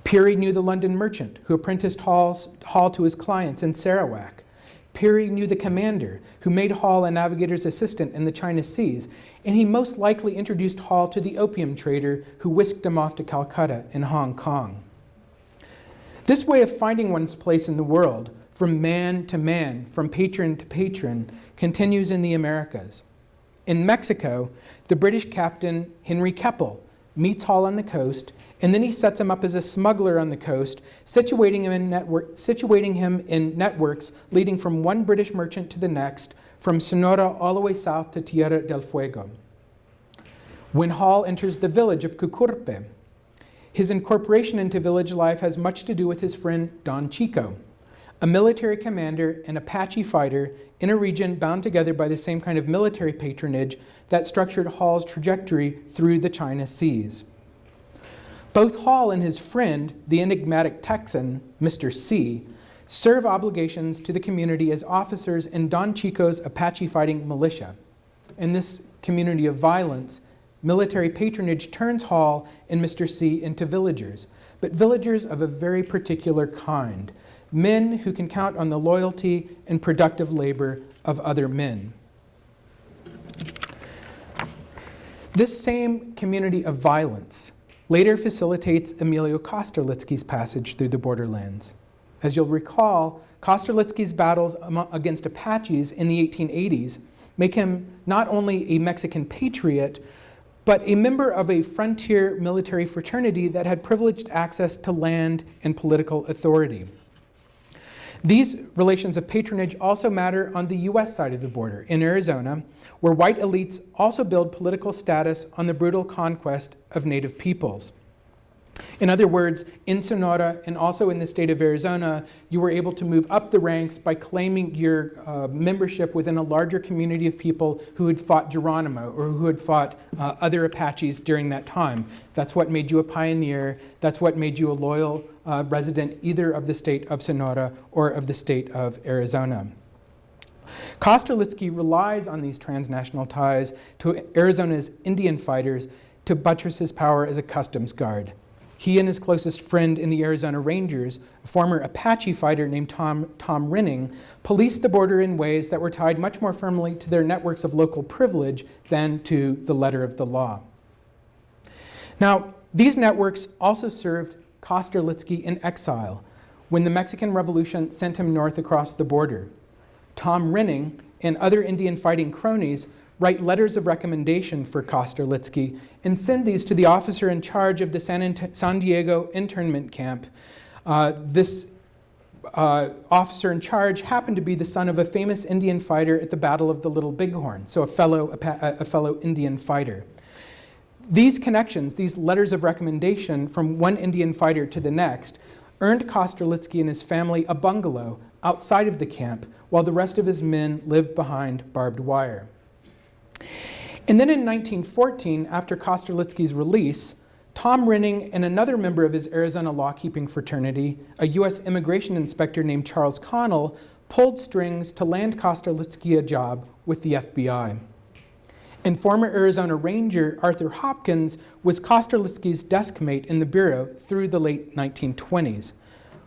Peary knew the London merchant who apprenticed Hall to his clients in Sarawak. Peary knew the commander who made Hall a navigator's assistant in the China Seas, and he most likely introduced Hall to the opium trader who whisked him off to Calcutta in Hong Kong. This way of finding one's place in the world, from man to man, from patron to patron, continues in the Americas. In Mexico, the British captain Henry Keppel meets Hall on the coast, and then he sets him up as a smuggler on the coast, situating him in networks leading from one British merchant to the next, from Sonora all the way south to Tierra del Fuego. When Hall enters the village of Cucurpe, his incorporation into village life has much to do with his friend Don Chico, a military commander and Apache fighter in a region bound together by the same kind of military patronage that structured Hall's trajectory through the China Seas. Both Hall and his friend, the enigmatic Texan, Mr. C, serve obligations to the community as officers in Don Chico's Apache fighting militia. In this community of violence, military patronage turns Hall and Mr. C into villagers, but villagers of a very particular kind, men who can count on the loyalty and productive labor of other men. This same community of violence later facilitates Emilio Kosterlitsky's passage through the Borderlands. As you'll recall, Kosterlitsky's battles against Apaches in the 1880s make him not only a Mexican patriot, but a member of a frontier military fraternity that had privileged access to land and political authority. These relations of patronage also matter on the US side of the border, in Arizona, where white elites also build political status on the brutal conquest of native peoples. In other words, in Sonora and also in the state of Arizona, you were able to move up the ranks by claiming your membership within a larger community of people who had fought Geronimo or who had fought other Apaches during that time. That's what made you a pioneer. That's what made you a loyal resident either of the state of Sonora or of the state of Arizona. Kosterlitsky relies on these transnational ties to Arizona's Indian fighters to buttress his power as a customs guard. He and his closest friend in the Arizona Rangers, a former Apache fighter named Tom Rinning, policed the border in ways that were tied much more firmly to their networks of local privilege than to the letter of the law. Now, these networks also served Kosterlitsky in exile when the Mexican Revolution sent him north across the border. Tom Rinning and other Indian fighting cronies write letters of recommendation for Kosterlitsky and send these to the officer in charge of the San Diego internment camp. This officer in charge happened to be the son of a famous Indian fighter at the Battle of the Little Bighorn, so a fellow Indian fighter. These connections, these letters of recommendation from one Indian fighter to the next, earned Kosterlitsky and his family a bungalow outside of the camp while the rest of his men lived behind barbed wire. And then in 1914, after Kosterlitsky's release, Tom Rinning and another member of his Arizona law-keeping fraternity, a U.S. immigration inspector named Charles Connell, pulled strings to land Kosterlitsky a job with the FBI. And former Arizona Ranger Arthur Hopkins was Kosterlitsky's desk mate in the Bureau through the late 1920s.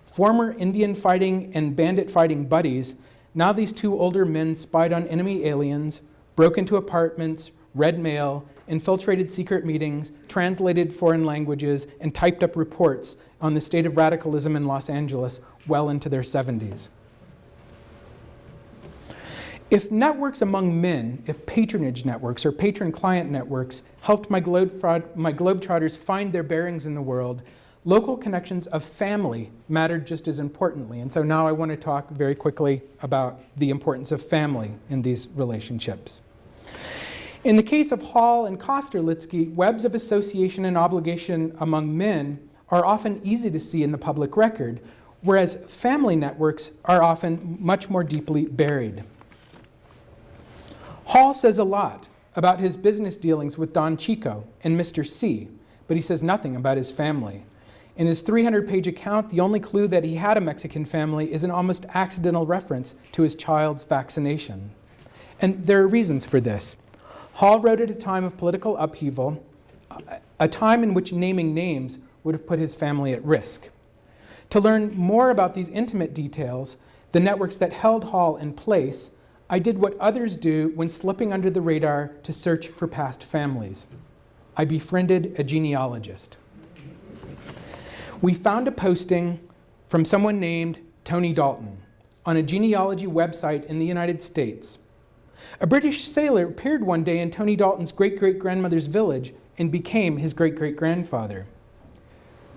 Former Indian fighting and bandit fighting buddies, now these two older men spied on enemy aliens, broke into apartments, read mail, infiltrated secret meetings, translated foreign languages, and typed up reports on the state of radicalism in Los Angeles well into their 70s. If networks among men, if patronage networks or patron-client networks helped my Globetrotters find their bearings in the world, local connections of family mattered just as importantly. And so now I want to talk very quickly about the importance of family in these relationships. In the case of Hall and Kosterlitsky, webs of association and obligation among men are often easy to see in the public record, whereas family networks are often much more deeply buried. Hall says a lot about his business dealings with Don Chico and Mr. C, but he says nothing about his family. In his 300-page account, the only clue that he had a Mexican family is an almost accidental reference to his child's vaccination. And there are reasons for this. Hall wrote at a time of political upheaval, a time in which naming names would have put his family at risk. To learn more about these intimate details, the networks that held Hall in place, I did what others do when slipping under the radar to search for past families. I befriended a genealogist. We found a posting from someone named Tony Dalton on a genealogy website in the United States. A British sailor appeared one day in Tony Dalton's great-great-grandmother's village and became his great-great-grandfather.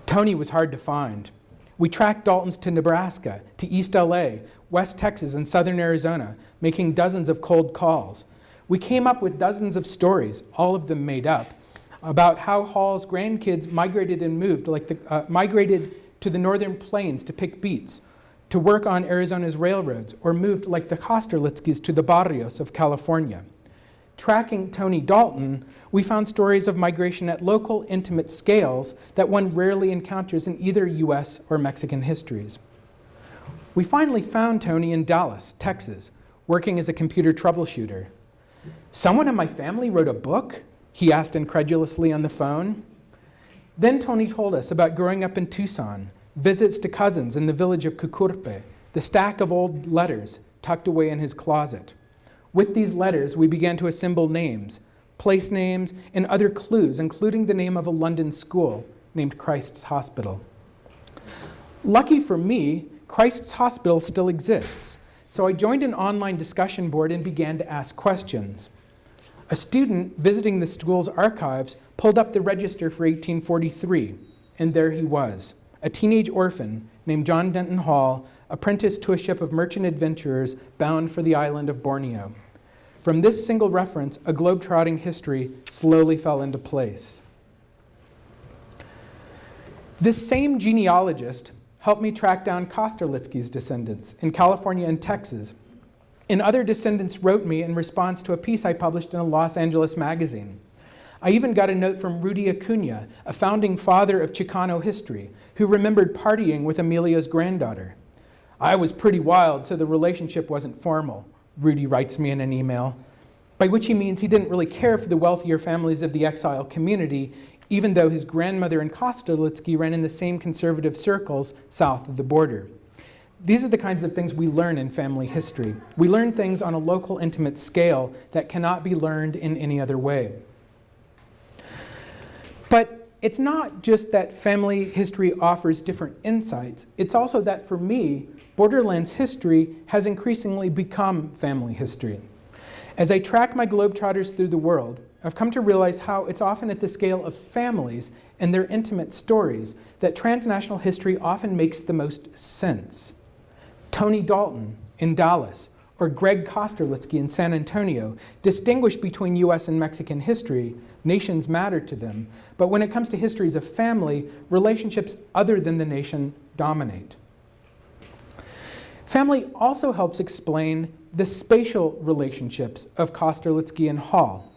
Tony was hard to find. We tracked Daltons to Nebraska, to East LA, West Texas, and Southern Arizona, making dozens of cold calls. We came up with dozens of stories, all of them made up, about how Hall's grandkids migrated and moved, migrated to the northern plains to pick beets, to work on Arizona's railroads, or moved like the Kosterlitskys to the barrios of California. Tracking Tony Dalton, we found stories of migration at local, intimate scales that one rarely encounters in either US or Mexican histories. We finally found Tony in Dallas, Texas, working as a computer troubleshooter. "Someone in my family wrote a book?" he asked incredulously on the phone. Then Tony told us about growing up in Tucson, visits to cousins in the village of Cucurpe, the stack of old letters tucked away in his closet. With these letters, we began to assemble names, place names, and other clues, including the name of a London school named Christ's Hospital. Lucky for me, Christ's Hospital still exists, so I joined an online discussion board and began to ask questions. A student visiting the school's archives pulled up the register for 1843, and there he was, a teenage orphan named John Denton Hall, apprenticed to a ship of merchant adventurers bound for the island of Borneo. From this single reference, a globe-trotting history slowly fell into place. This same genealogist helped me track down Kosterlitsky's descendants in California and Texas, and other descendants wrote me in response to a piece I published in a Los Angeles magazine. I even got a note from Rudy Acuna, a founding father of Chicano history, who remembered partying with Emilio's granddaughter. "I was pretty wild, so the relationship wasn't formal," Rudy writes me in an email, by which he means he didn't really care for the wealthier families of the exile community, even though his grandmother and Kostelitsky ran in the same conservative circles south of the border. These are the kinds of things we learn in family history. We learn things on a local, intimate scale that cannot be learned in any other way. But it's not just that family history offers different insights. It's also that, for me, Borderlands history has increasingly become family history. As I track my Globetrotters through the world, I've come to realize how it's often at the scale of families and their intimate stories that transnational history often makes the most sense. Tony Dalton in Dallas, or Greg Kosterlitsky in San Antonio distinguish between US and Mexican history. Nations matter to them. But when it comes to histories of family, relationships other than the nation dominate. Family also helps explain the spatial relationships of Kosterlitsky and Hall.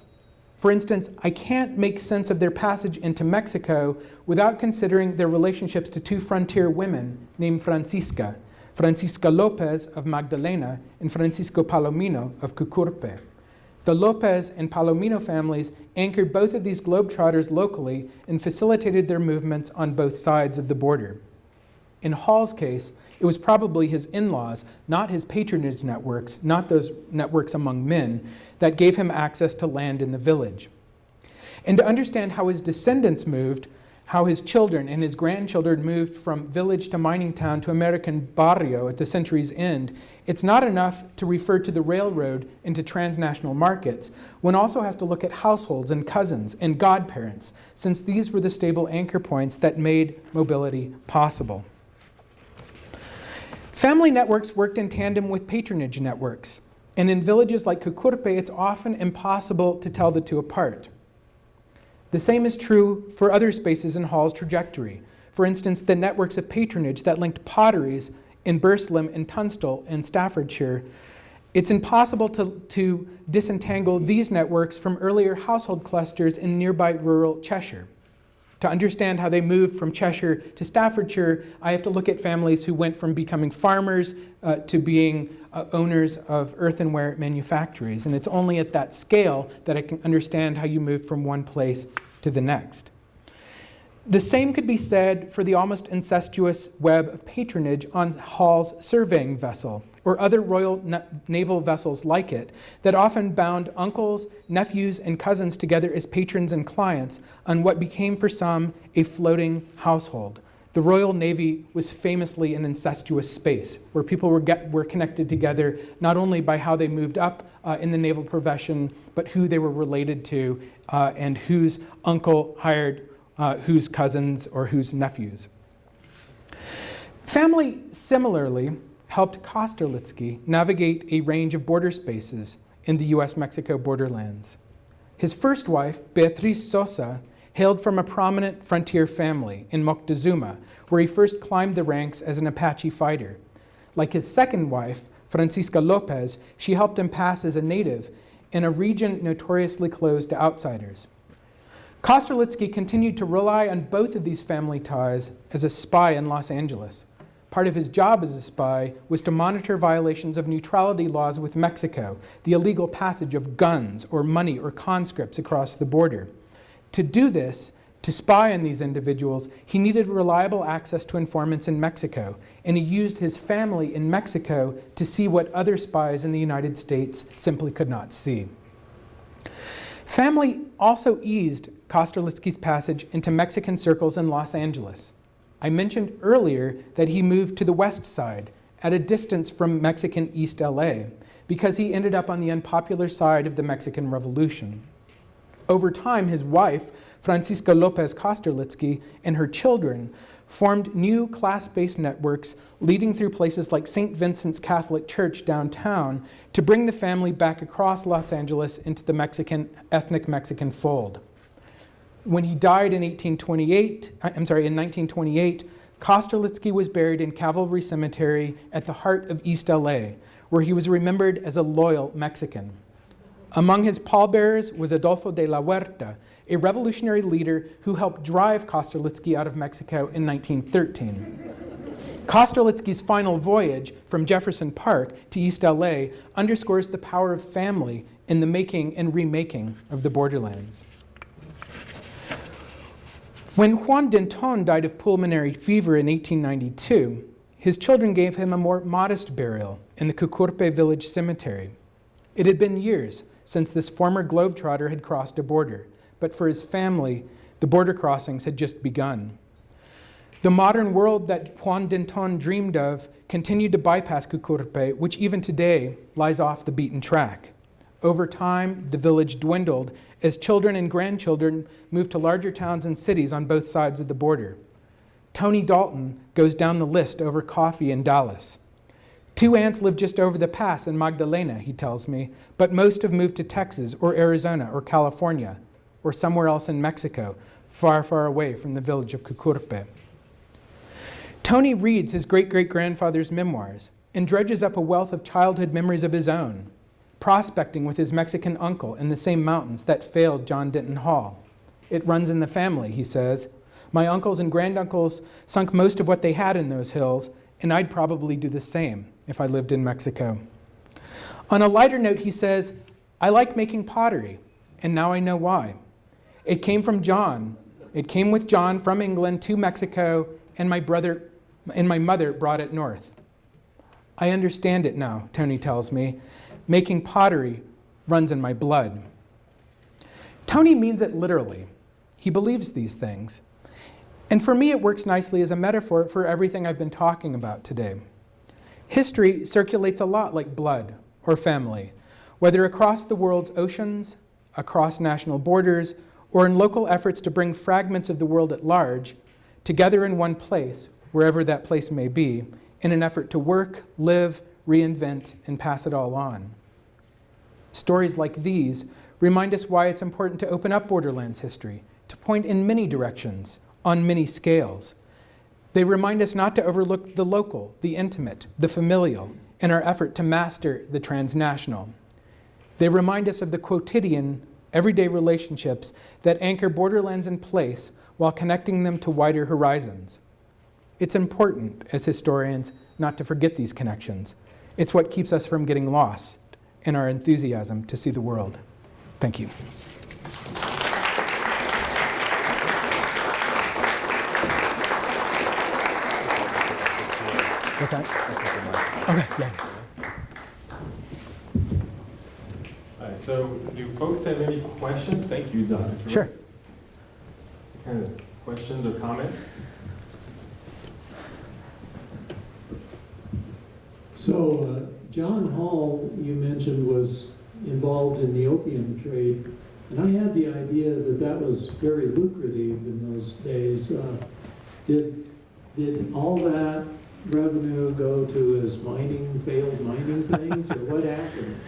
For instance, I can't make sense of their passage into Mexico without considering their relationships to two frontier women named Francisca Lopez of Magdalena and Francisco Palomino of Cucurpe. The Lopez and Palomino families anchored both of these Globetrotters locally and facilitated their movements on both sides of the border. In Hall's case, it was probably his in-laws, not his patronage networks, not those networks among men, that gave him access to land in the village. And to understand how his descendants moved, how his children and his grandchildren moved from village to mining town to American barrio at the century's end, it's not enough to refer to the railroad and to transnational markets. One also has to look at households and cousins and godparents, since these were the stable anchor points that made mobility possible. Family networks worked in tandem with patronage networks, and in villages like Cucurpe, it's often impossible to tell the two apart. The same is true for other spaces in Hall's trajectory. For instance, the networks of patronage that linked potteries in Burslem and Tunstall in Staffordshire. It's impossible to disentangle these networks from earlier household clusters in nearby rural Cheshire. To understand how they moved from Cheshire to Staffordshire, I have to look at families who went from becoming farmers to being owners of earthenware manufactories. And it's only at that scale that I can understand how you move from one place to the next. The same could be said for the almost incestuous web of patronage on Hall's surveying vessel, or other royal naval vessels like it, that often bound uncles, nephews, and cousins together as patrons and clients on what became for some a floating household. The Royal Navy was famously an incestuous space where people were connected together not only by how they moved up in the naval profession, but who they were related to and whose uncle hired whose cousins or whose nephews. Family similarly helped Kosterlitsky navigate a range of border spaces in the US-Mexico borderlands. His first wife, Beatriz Sosa, hailed from a prominent frontier family in Moctezuma, where he first climbed the ranks as an Apache fighter. Like his second wife, Francisca Lopez, she helped him pass as a native in a region notoriously closed to outsiders. Kosterlitsky continued to rely on both of these family ties as a spy in Los Angeles. Part of his job as a spy was to monitor violations of neutrality laws with Mexico, the illegal passage of guns or money or conscripts across the border. To do this, to spy on these individuals, he needed reliable access to informants in Mexico, and he used his family in Mexico to see what other spies in the United States simply could not see. Family also eased Kosterlitsky's passage into Mexican circles in Los Angeles. I mentioned earlier that he moved to the west side, at a distance from Mexican East LA, because he ended up on the unpopular side of the Mexican Revolution. Over time, his wife, Francisca Lopez Kosterlitsky, and her children formed new class-based networks leading through places like St. Vincent's Catholic Church downtown to bring the family back across Los Angeles into the ethnic Mexican fold. When he died in 1928, Kosterlitsky was buried in Cavalry Cemetery at the heart of East LA, where he was remembered as a loyal Mexican. Among his pallbearers was Adolfo de la Huerta, a revolutionary leader who helped drive Kosterlitsky out of Mexico in 1913. Kosterlitsky's final voyage from Jefferson Park to East LA underscores the power of family in the making and remaking of the borderlands. When Juan Denton died of pulmonary fever in 1892, his children gave him a more modest burial in the Cucurpe village cemetery. It had been years since this former Globetrotter had crossed a border, but for his family, the border crossings had just begun. The modern world that Juan Denton dreamed of continued to bypass Cucurpe, which even today lies off the beaten track. Over time, the village dwindled as children and grandchildren moved to larger towns and cities on both sides of the border. Tony Dalton goes down the list over coffee in Dallas. 2 aunts live just over the pass in Magdalena, he tells me, but most have moved to Texas or Arizona or California or somewhere else in Mexico, far, far away from the village of Cucurpe. Tony reads his great-great-grandfather's memoirs and dredges up a wealth of childhood memories of his own, prospecting with his Mexican uncle in the same mountains that failed John Denton Hall. It runs in the family, he says. My uncles and granduncles sunk most of what they had in those hills, and I'd probably do the same if I lived in Mexico. On a lighter note, he says, I like making pottery, and now I know why. It came from John. It came with John from England to Mexico, and my mother brought it north. I understand it now, Tony tells me. Making pottery runs in my blood. Tony means it literally. He believes these things. And for me, it works nicely as a metaphor for everything I've been talking about today. History circulates a lot like blood or family, whether across the world's oceans, across national borders, or in local efforts to bring fragments of the world at large together in one place, wherever that place may be, in an effort to work, live, reinvent, and pass it all on. Stories like these remind us why it's important to open up Borderlands history, to point in many directions, on many scales. They remind us not to overlook the local, the intimate, the familial, in our effort to master the transnational. They remind us of the quotidian, everyday relationships that anchor Borderlands in place while connecting them to wider horizons. It's important, as historians, not to forget these connections. It's what keeps us from getting lost in our enthusiasm to see the world. Thank you. What's that? Okay, yeah. All right, so do folks have any questions? Thank you, Dr. Truett. Sure. Kind of questions or comments? So, John Hall, you mentioned, was involved in the opium trade, and I had the idea that that was very lucrative in those days. Did all that revenue go to his failed mining things, or what happened?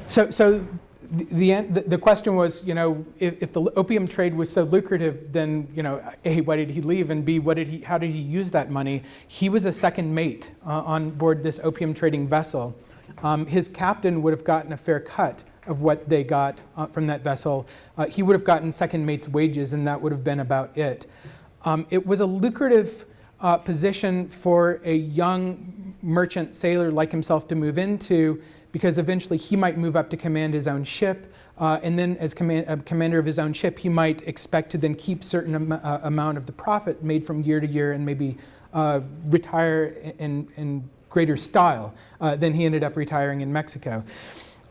So the question was, if the opium trade was so lucrative, then, A, why did he leave? And B, how did he use that money? He was a second mate on board this opium trading vessel. His captain would have gotten a fair cut of what they got from that vessel. He would have gotten second mate's wages, and that would have been about it. It was a lucrative position for a young merchant sailor like himself to move into, because eventually he might move up to command his own ship, and then as commander of his own ship, he might expect to then keep certain amount of the profit made from year to year and maybe retire in greater style than he ended up retiring in Mexico.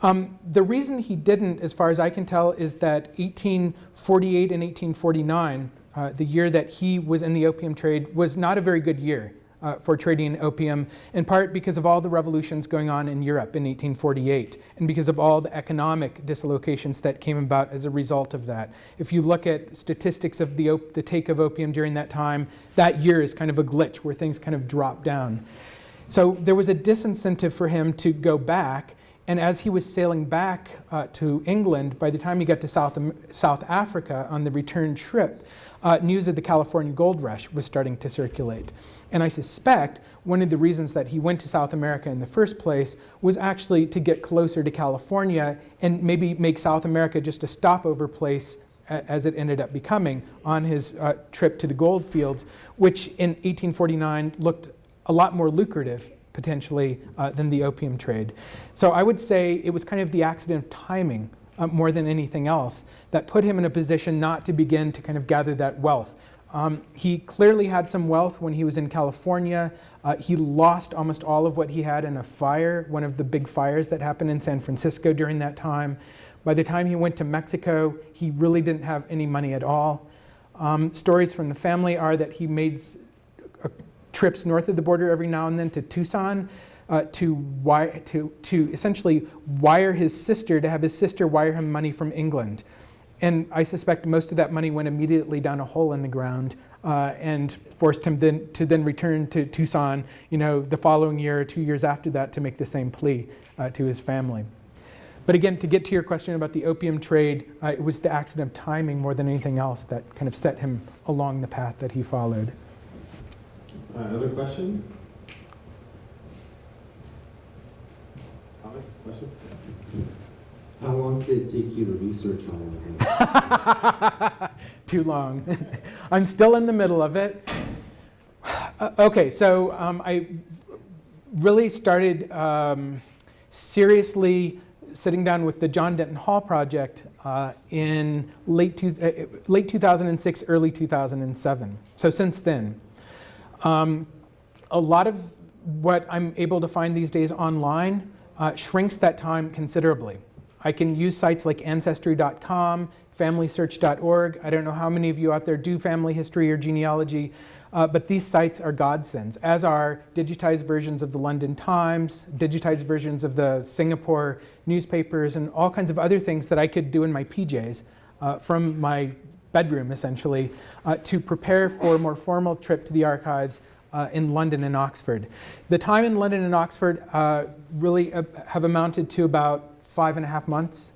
The reason he didn't, as far as I can tell, is that 1848 and 1849, the year that he was in the opium trade, was not a very good year for trading opium, in part because of all the revolutions going on in Europe in 1848, and because of all the economic dislocations that came about as a result of that. If you look at statistics of the take of opium during that time, that year is kind of a glitch where things kind of drop down. So there was a disincentive for him to go back, and as he was sailing back to England, by the time he got to South Africa on the return trip, news of the California gold rush was starting to circulate. And I suspect one of the reasons that he went to South America in the first place was actually to get closer to California and maybe make South America just a stopover place, as it ended up becoming, on his trip to the gold fields, which in 1849 looked a lot more lucrative, potentially, than the opium trade. So I would say it was kind of the accident of timing, more than anything else, that put him in a position not to begin to kind of gather that wealth He clearly had some wealth when he was in California. He lost almost all of what he had in a fire, one of the big fires that happened in San Francisco during that time. By the time he went to Mexico, he really didn't have any money at all. Stories from the family are that he made trips north of the border every now and then to Tucson to essentially wire his sister, to have his sister wire him money from England. And I suspect most of that money went immediately down a hole in the ground and forced him to then return to Tucson, the following year or 2 years after that to make the same plea to his family. But again, to get to your question about the opium trade, it was the accident of timing more than anything else that kind of set him along the path that he followed. Other questions? Comments? Questions? How long did it take you to research all of this? Too long. I'm still in the middle of it. Okay, so I really started seriously sitting down with the John Denton Hall Project in late 2006, early 2007. So since then. A lot of what I'm able to find these days online shrinks that time considerably. I can use sites like Ancestry.com, FamilySearch.org. I don't know how many of you out there do family history or genealogy, but these sites are godsends, as are digitized versions of the London Times, digitized versions of the Singapore newspapers, and all kinds of other things that I could do in my PJs from my bedroom, essentially, to prepare for a more formal trip to the archives in London and Oxford. The time in London and Oxford really have amounted to about 5.5 months.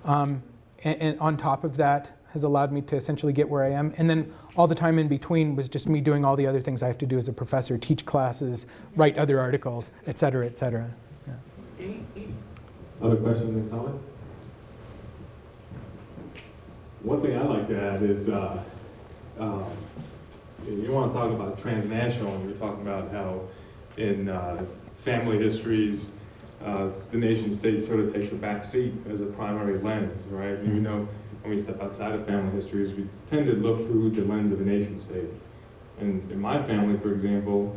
And on top of that has allowed me to essentially get where I am. And then all the time in between was just me doing all the other things I have to do as a professor, teach classes, write other articles, et cetera, et cetera. Yeah. Other questions and comments? One thing I'd like to add is, you want to talk about transnational, and you're talking about how in family histories, the nation state sort of takes a back seat as a primary lens, right? And you know, when we step outside of family histories, we tend to look through the lens of a nation state. And in my family, for example,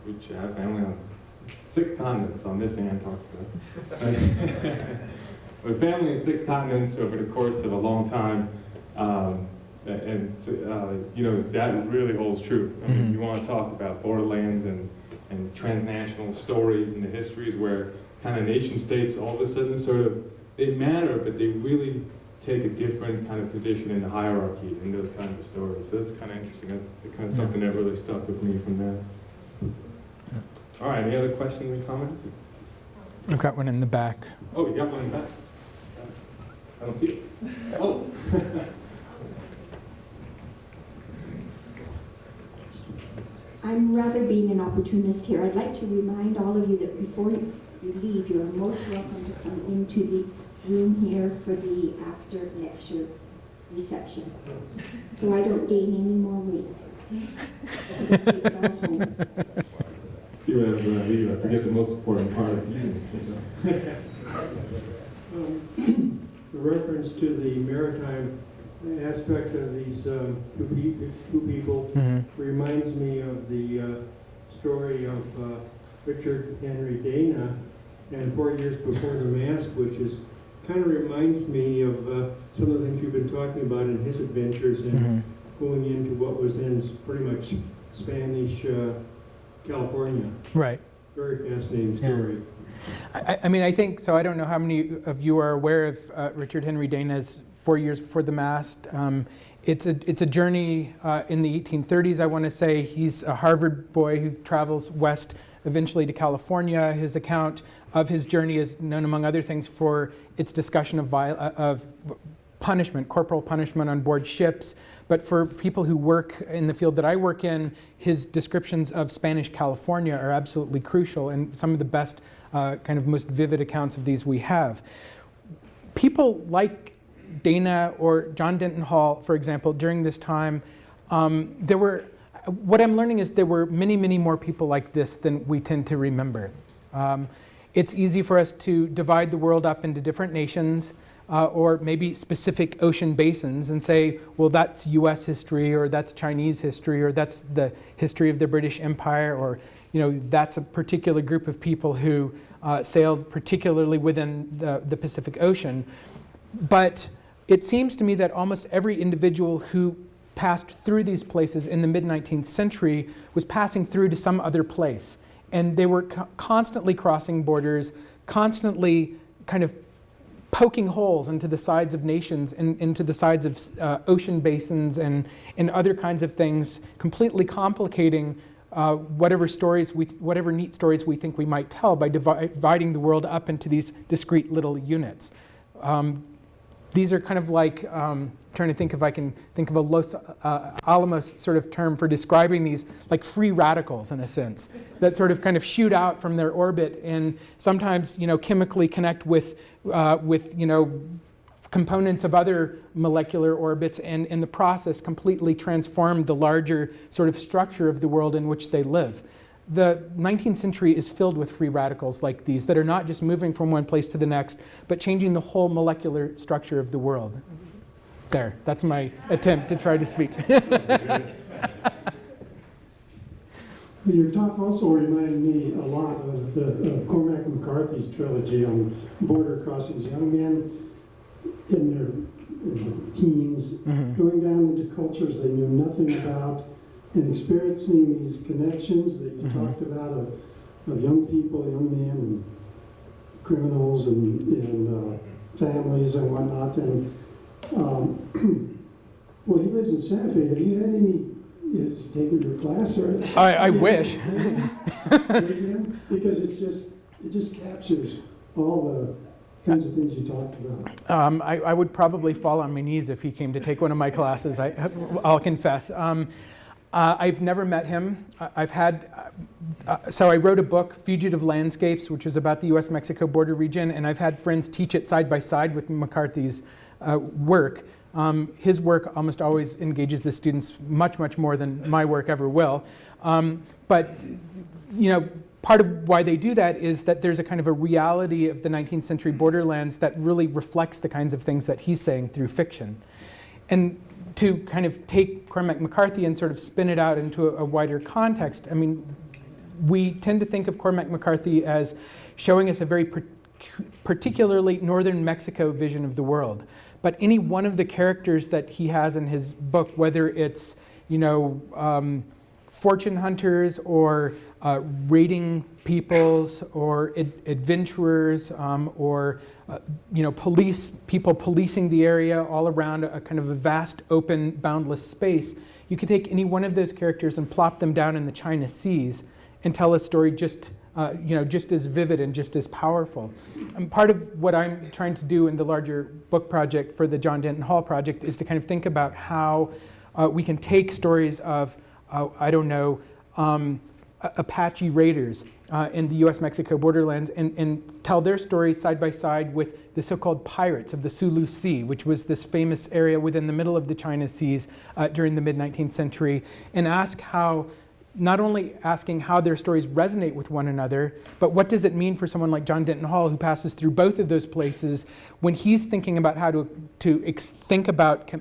which I have family on 6 continents on this Antarctica. But family in 6 continents over the course of a long time, you know, that really holds true. I mean, you want to talk about Borderlands and transnational stories and the histories where kind of nation states all of a sudden sort of, they matter, but they really take a different kind of position in the hierarchy in those kinds of stories. So that's kind of interesting. It's kind of something that really stuck with me from that. All right, any other questions or comments? I've got one in the back. Oh, you got one in the back? I don't see it. Oh. I'm rather being an opportunist here. I'd like to remind all of you that before you leave, you're most welcome to come into the room here for the after lecture reception. So I don't gain any more weight. Take it all home. See what happens when I leave. I forget the most important part of the evening. The reference to the maritime aspect of these two people reminds me of the story of Richard Henry Dana and 4 Years Before the Mast, which is kind of reminds me of some of the things you've been talking about in his adventures and going into what was then pretty much Spanish California. Right. Very fascinating story. I mean, I think, so I don't know how many of you are aware of Richard Henry Dana's 4 Years Before the Mast. It's a journey in the 1830s, I want to say. He's a Harvard boy who travels west eventually to California. His account of his journey is known, among other things, for its discussion of punishment, corporal punishment on board ships. But for people who work in the field that I work in, his descriptions of Spanish California are absolutely crucial and some of the best, kind of most vivid accounts of these we have. People like Dana or John Denton Hall, for example, during this time, what I'm learning is there were many, many more people like this than we tend to remember. It's easy for us to divide the world up into different nations. or maybe specific ocean basins and say, well, that's US history, or that's Chinese history, or that's the history of the British Empire, or that's a particular group of people who sailed particularly within the Pacific Ocean. But it seems to me that almost every individual who passed through these places in the mid-19th century was passing through to some other place. And they were constantly crossing borders, constantly kind of poking holes into the sides of nations and into the sides of ocean basins and other kinds of things, completely complicating whatever neat stories we think we might tell by dividing the world up into these discrete little units. These are kind of like, trying to think if I can think of a Los Alamos sort of term for describing these, like free radicals in a sense, that sort of kind of shoot out from their orbit and sometimes, chemically connect with components of other molecular orbits, and in the process completely transform the larger sort of structure of the world in which they live. The 19th century is filled with free radicals like these that are not just moving from one place to the next, but changing the whole molecular structure of the world. There, that's my attempt to try to speak. Your talk also reminded me a lot of Cormac McCarthy's trilogy on border crossings. Young men in their teens going down into cultures they knew nothing about and experiencing these connections that you talked about of young people, young men, and criminals and families and whatnot. And well, he lives in Santa Fe. Have you had any? Is he taking your class or? I wish. Because it just captures all the kinds of things you talked about. I would probably fall on my knees if he came to take one of my classes. I'll confess. I've never met him. So I wrote a book, Fugitive Landscapes, which was about the US-Mexico border region, and I've had friends teach it side by side with McCarthy's work. His work almost always engages the students much, much more than my work ever will. But part of why they do that is that there's a kind of a reality of the 19th century borderlands that really reflects the kinds of things that he's saying through fiction. And to kind of take Cormac McCarthy and sort of spin it out into a wider context, I mean, we tend to think of Cormac McCarthy as showing us a very particularly northern Mexico vision of the world. But any one of the characters that he has in his book, whether it's, fortune hunters or raiding peoples or adventurers or people policing the area all around a kind of a vast, open, boundless space, you could take any one of those characters and plop them down in the China Seas and tell a story just as vivid and just as powerful. And part of what I'm trying to do in the larger book project for the John Denton Hall project is to kind of think about how we can take stories of Apache raiders in the US-Mexico borderlands and tell their stories side by side with the so-called pirates of the Sulu Sea, which was this famous area within the middle of the China Seas during the mid-19th century, and not only asking how their stories resonate with one another, but what does it mean for someone like John Denton Hall, who passes through both of those places, when he's thinking about how to think about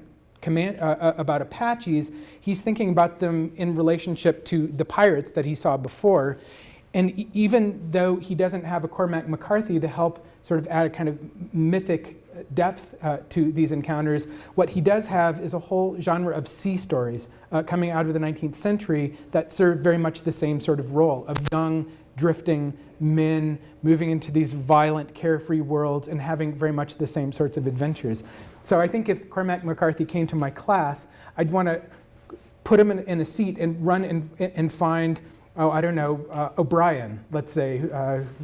Apaches, he's thinking about them in relationship to the pirates that he saw before. And even though he doesn't have a Cormac McCarthy to help sort of add a kind of mythic depth to these encounters, what he does have is a whole genre of sea stories coming out of the 19th century that serve very much the same sort of role of young, drifting men moving into these violent, carefree worlds and having very much the same sorts of adventures. So I think if Cormac McCarthy came to my class, I'd want to put him in a seat and run and find, O'Brien, let's say.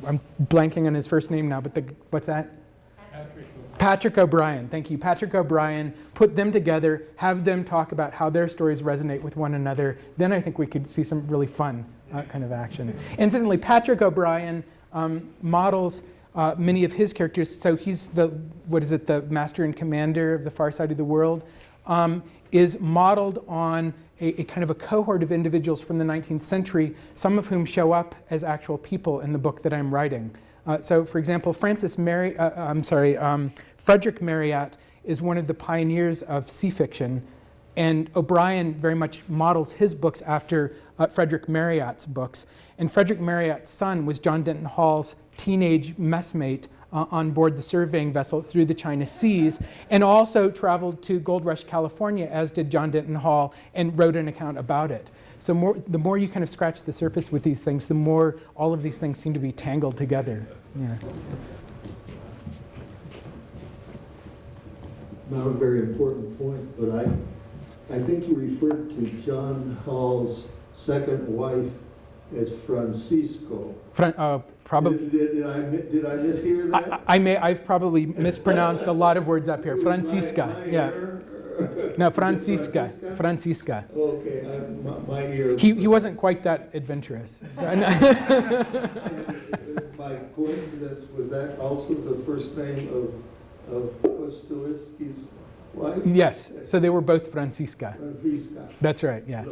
I'm blanking on his first name now, but what's that? Patrick O'Brien, thank you. Patrick O'Brien, put them together, have them talk about how their stories resonate with one another. Then I think we could see some really fun kind of action. Incidentally, Patrick O'Brien models many of his characters. So he's the master and commander of the far side of the world, is modeled on a kind of a cohort of individuals from the 19th century, some of whom show up as actual people in the book that I'm writing. So, for example, Francis Frederick Marryat is one of the pioneers of sea fiction, and O'Brien very much models his books after Frederick Marryat's books. And Frederick Marryat's son was John Denton Hall's teenage messmate on board the surveying vessel through the China Seas, and also traveled to Gold Rush, California, as did John Denton Hall, and wrote an account about it. So the more you kind of scratch the surface with these things, the more all of these things seem to be tangled together. Yeah. Not a very important point, but I think you referred to John Hall's second wife as Francisco. Probably. Did I mishear that? I've probably mispronounced a lot of words up here. Francisca, yeah. No, Francisca. Francisca. Okay, my ear. He wasn't quite that adventurous. So, And by coincidence, was that also the first name of Kostelitsky's wife? yes, so they were both Francisca. Francisca. That's right, yes.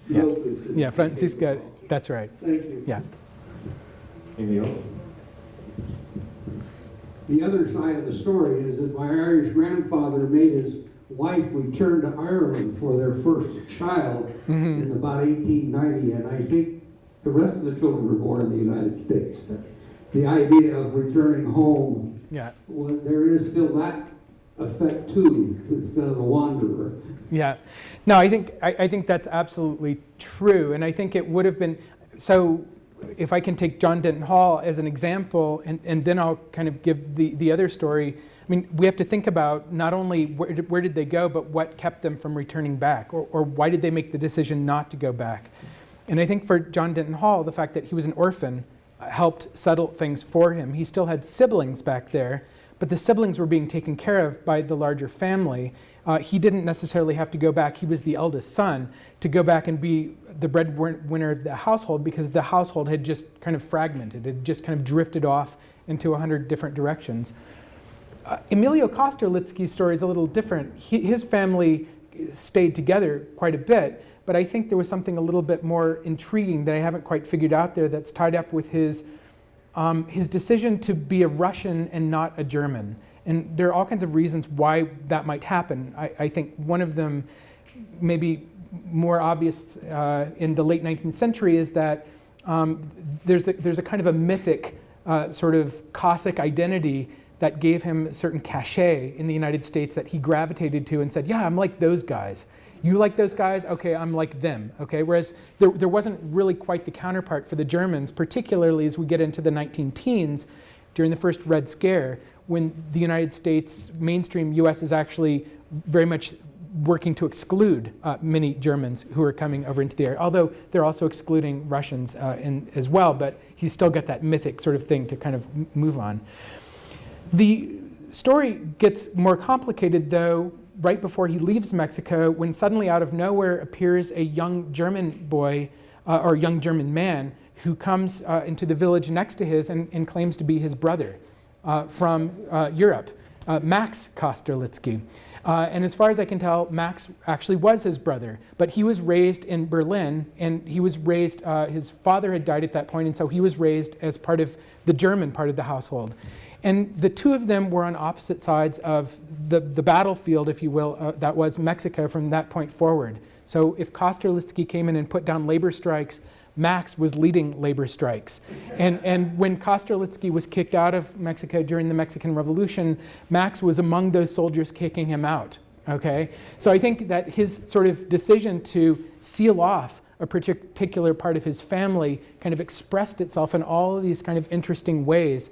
Yeah. Lopez. Yeah, Francisca, that's right. Thank you. Yeah. Anything else? The other side of the story is that my Irish grandfather made his wife return to Ireland for their first child in about 1890, and I think the rest of the children were born in the United States. But the idea of returning home, Yeah. well, there is still that effect too, instead of a wanderer. Yeah. No, I think that's absolutely true, and I think it would have been so. If I can take John Denton Hall as an example, and then I'll kind of give the other story. I mean, we have to think about not only where did they go, but what kept them from returning back, or why did they make the decision not to go back. And I think for John Denton Hall, the fact that he was an orphan helped settle things for him. He still had siblings back there, but the siblings were being taken care of by the larger family. He didn't necessarily have to go back. He was the eldest son to go back and be the breadwinner of the household, because the household had just kind of fragmented. It had just kind of drifted off into 100 different directions. Emilio Kosterlitsky's story is a little different. His family stayed together quite a bit, but I think there was something a little bit more intriguing that I haven't quite figured out there that's tied up with his decision to be a Russian and not a German. And there are all kinds of reasons why that might happen. I think one of them, maybe more obvious in the late 19th century, is that there's a kind of a mythic sort of Cossack identity that gave him a certain cachet in the United States that he gravitated to and said, yeah, I'm like those guys. You like those guys? Okay, I'm like them. Okay, whereas there wasn't really quite the counterpart for the Germans, particularly as we get into the 19-teens during the first Red Scare, when the United States, mainstream US, is actually very much working to exclude many Germans who are coming over into the area, although they're also excluding Russians as well, but he's still got that mythic sort of thing to kind of move on. The story gets more complicated, though, right before he leaves Mexico, when suddenly out of nowhere appears a young German boy or young German man who comes into the village next to his and claims to be his brother from Europe, Max Kosterlitsky. And as far as I can tell, Max actually was his brother, but he was raised in Berlin, and he was raised, his father had died at that point, and so he was raised as part of the German part of the household. And the two of them were on opposite sides of the battlefield, if you will, that was Mexico from that point forward. So if Kosterlitsky came in and put down labor strikes, Max was leading labor strikes. And when Kosterlitsky was kicked out of Mexico during the Mexican Revolution, Max was among those soldiers kicking him out. Okay? So I think that his sort of decision to seal off a particular part of his family kind of expressed itself in all of these kind of interesting ways.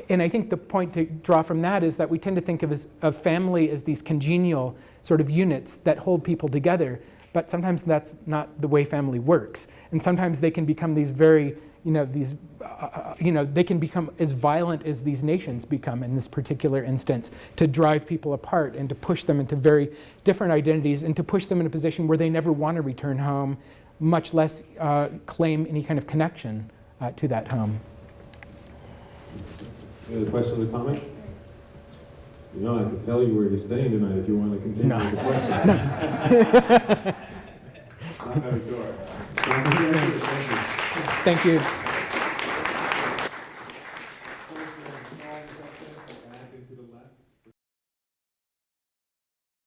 And I think the point to draw from that is that we tend to think of family as these congenial sort of units that hold people together, but sometimes that's not the way family works. And sometimes they can become these very, they can become as violent as these nations become in this particular instance, to drive people apart and to push them into very different identities and to push them in a position where they never want to return home, much less claim any kind of connection to that home. Any other questions or comments? You know, I can tell you where you're staying tonight if you want to continue with the questions. Knock on the door. Thank you.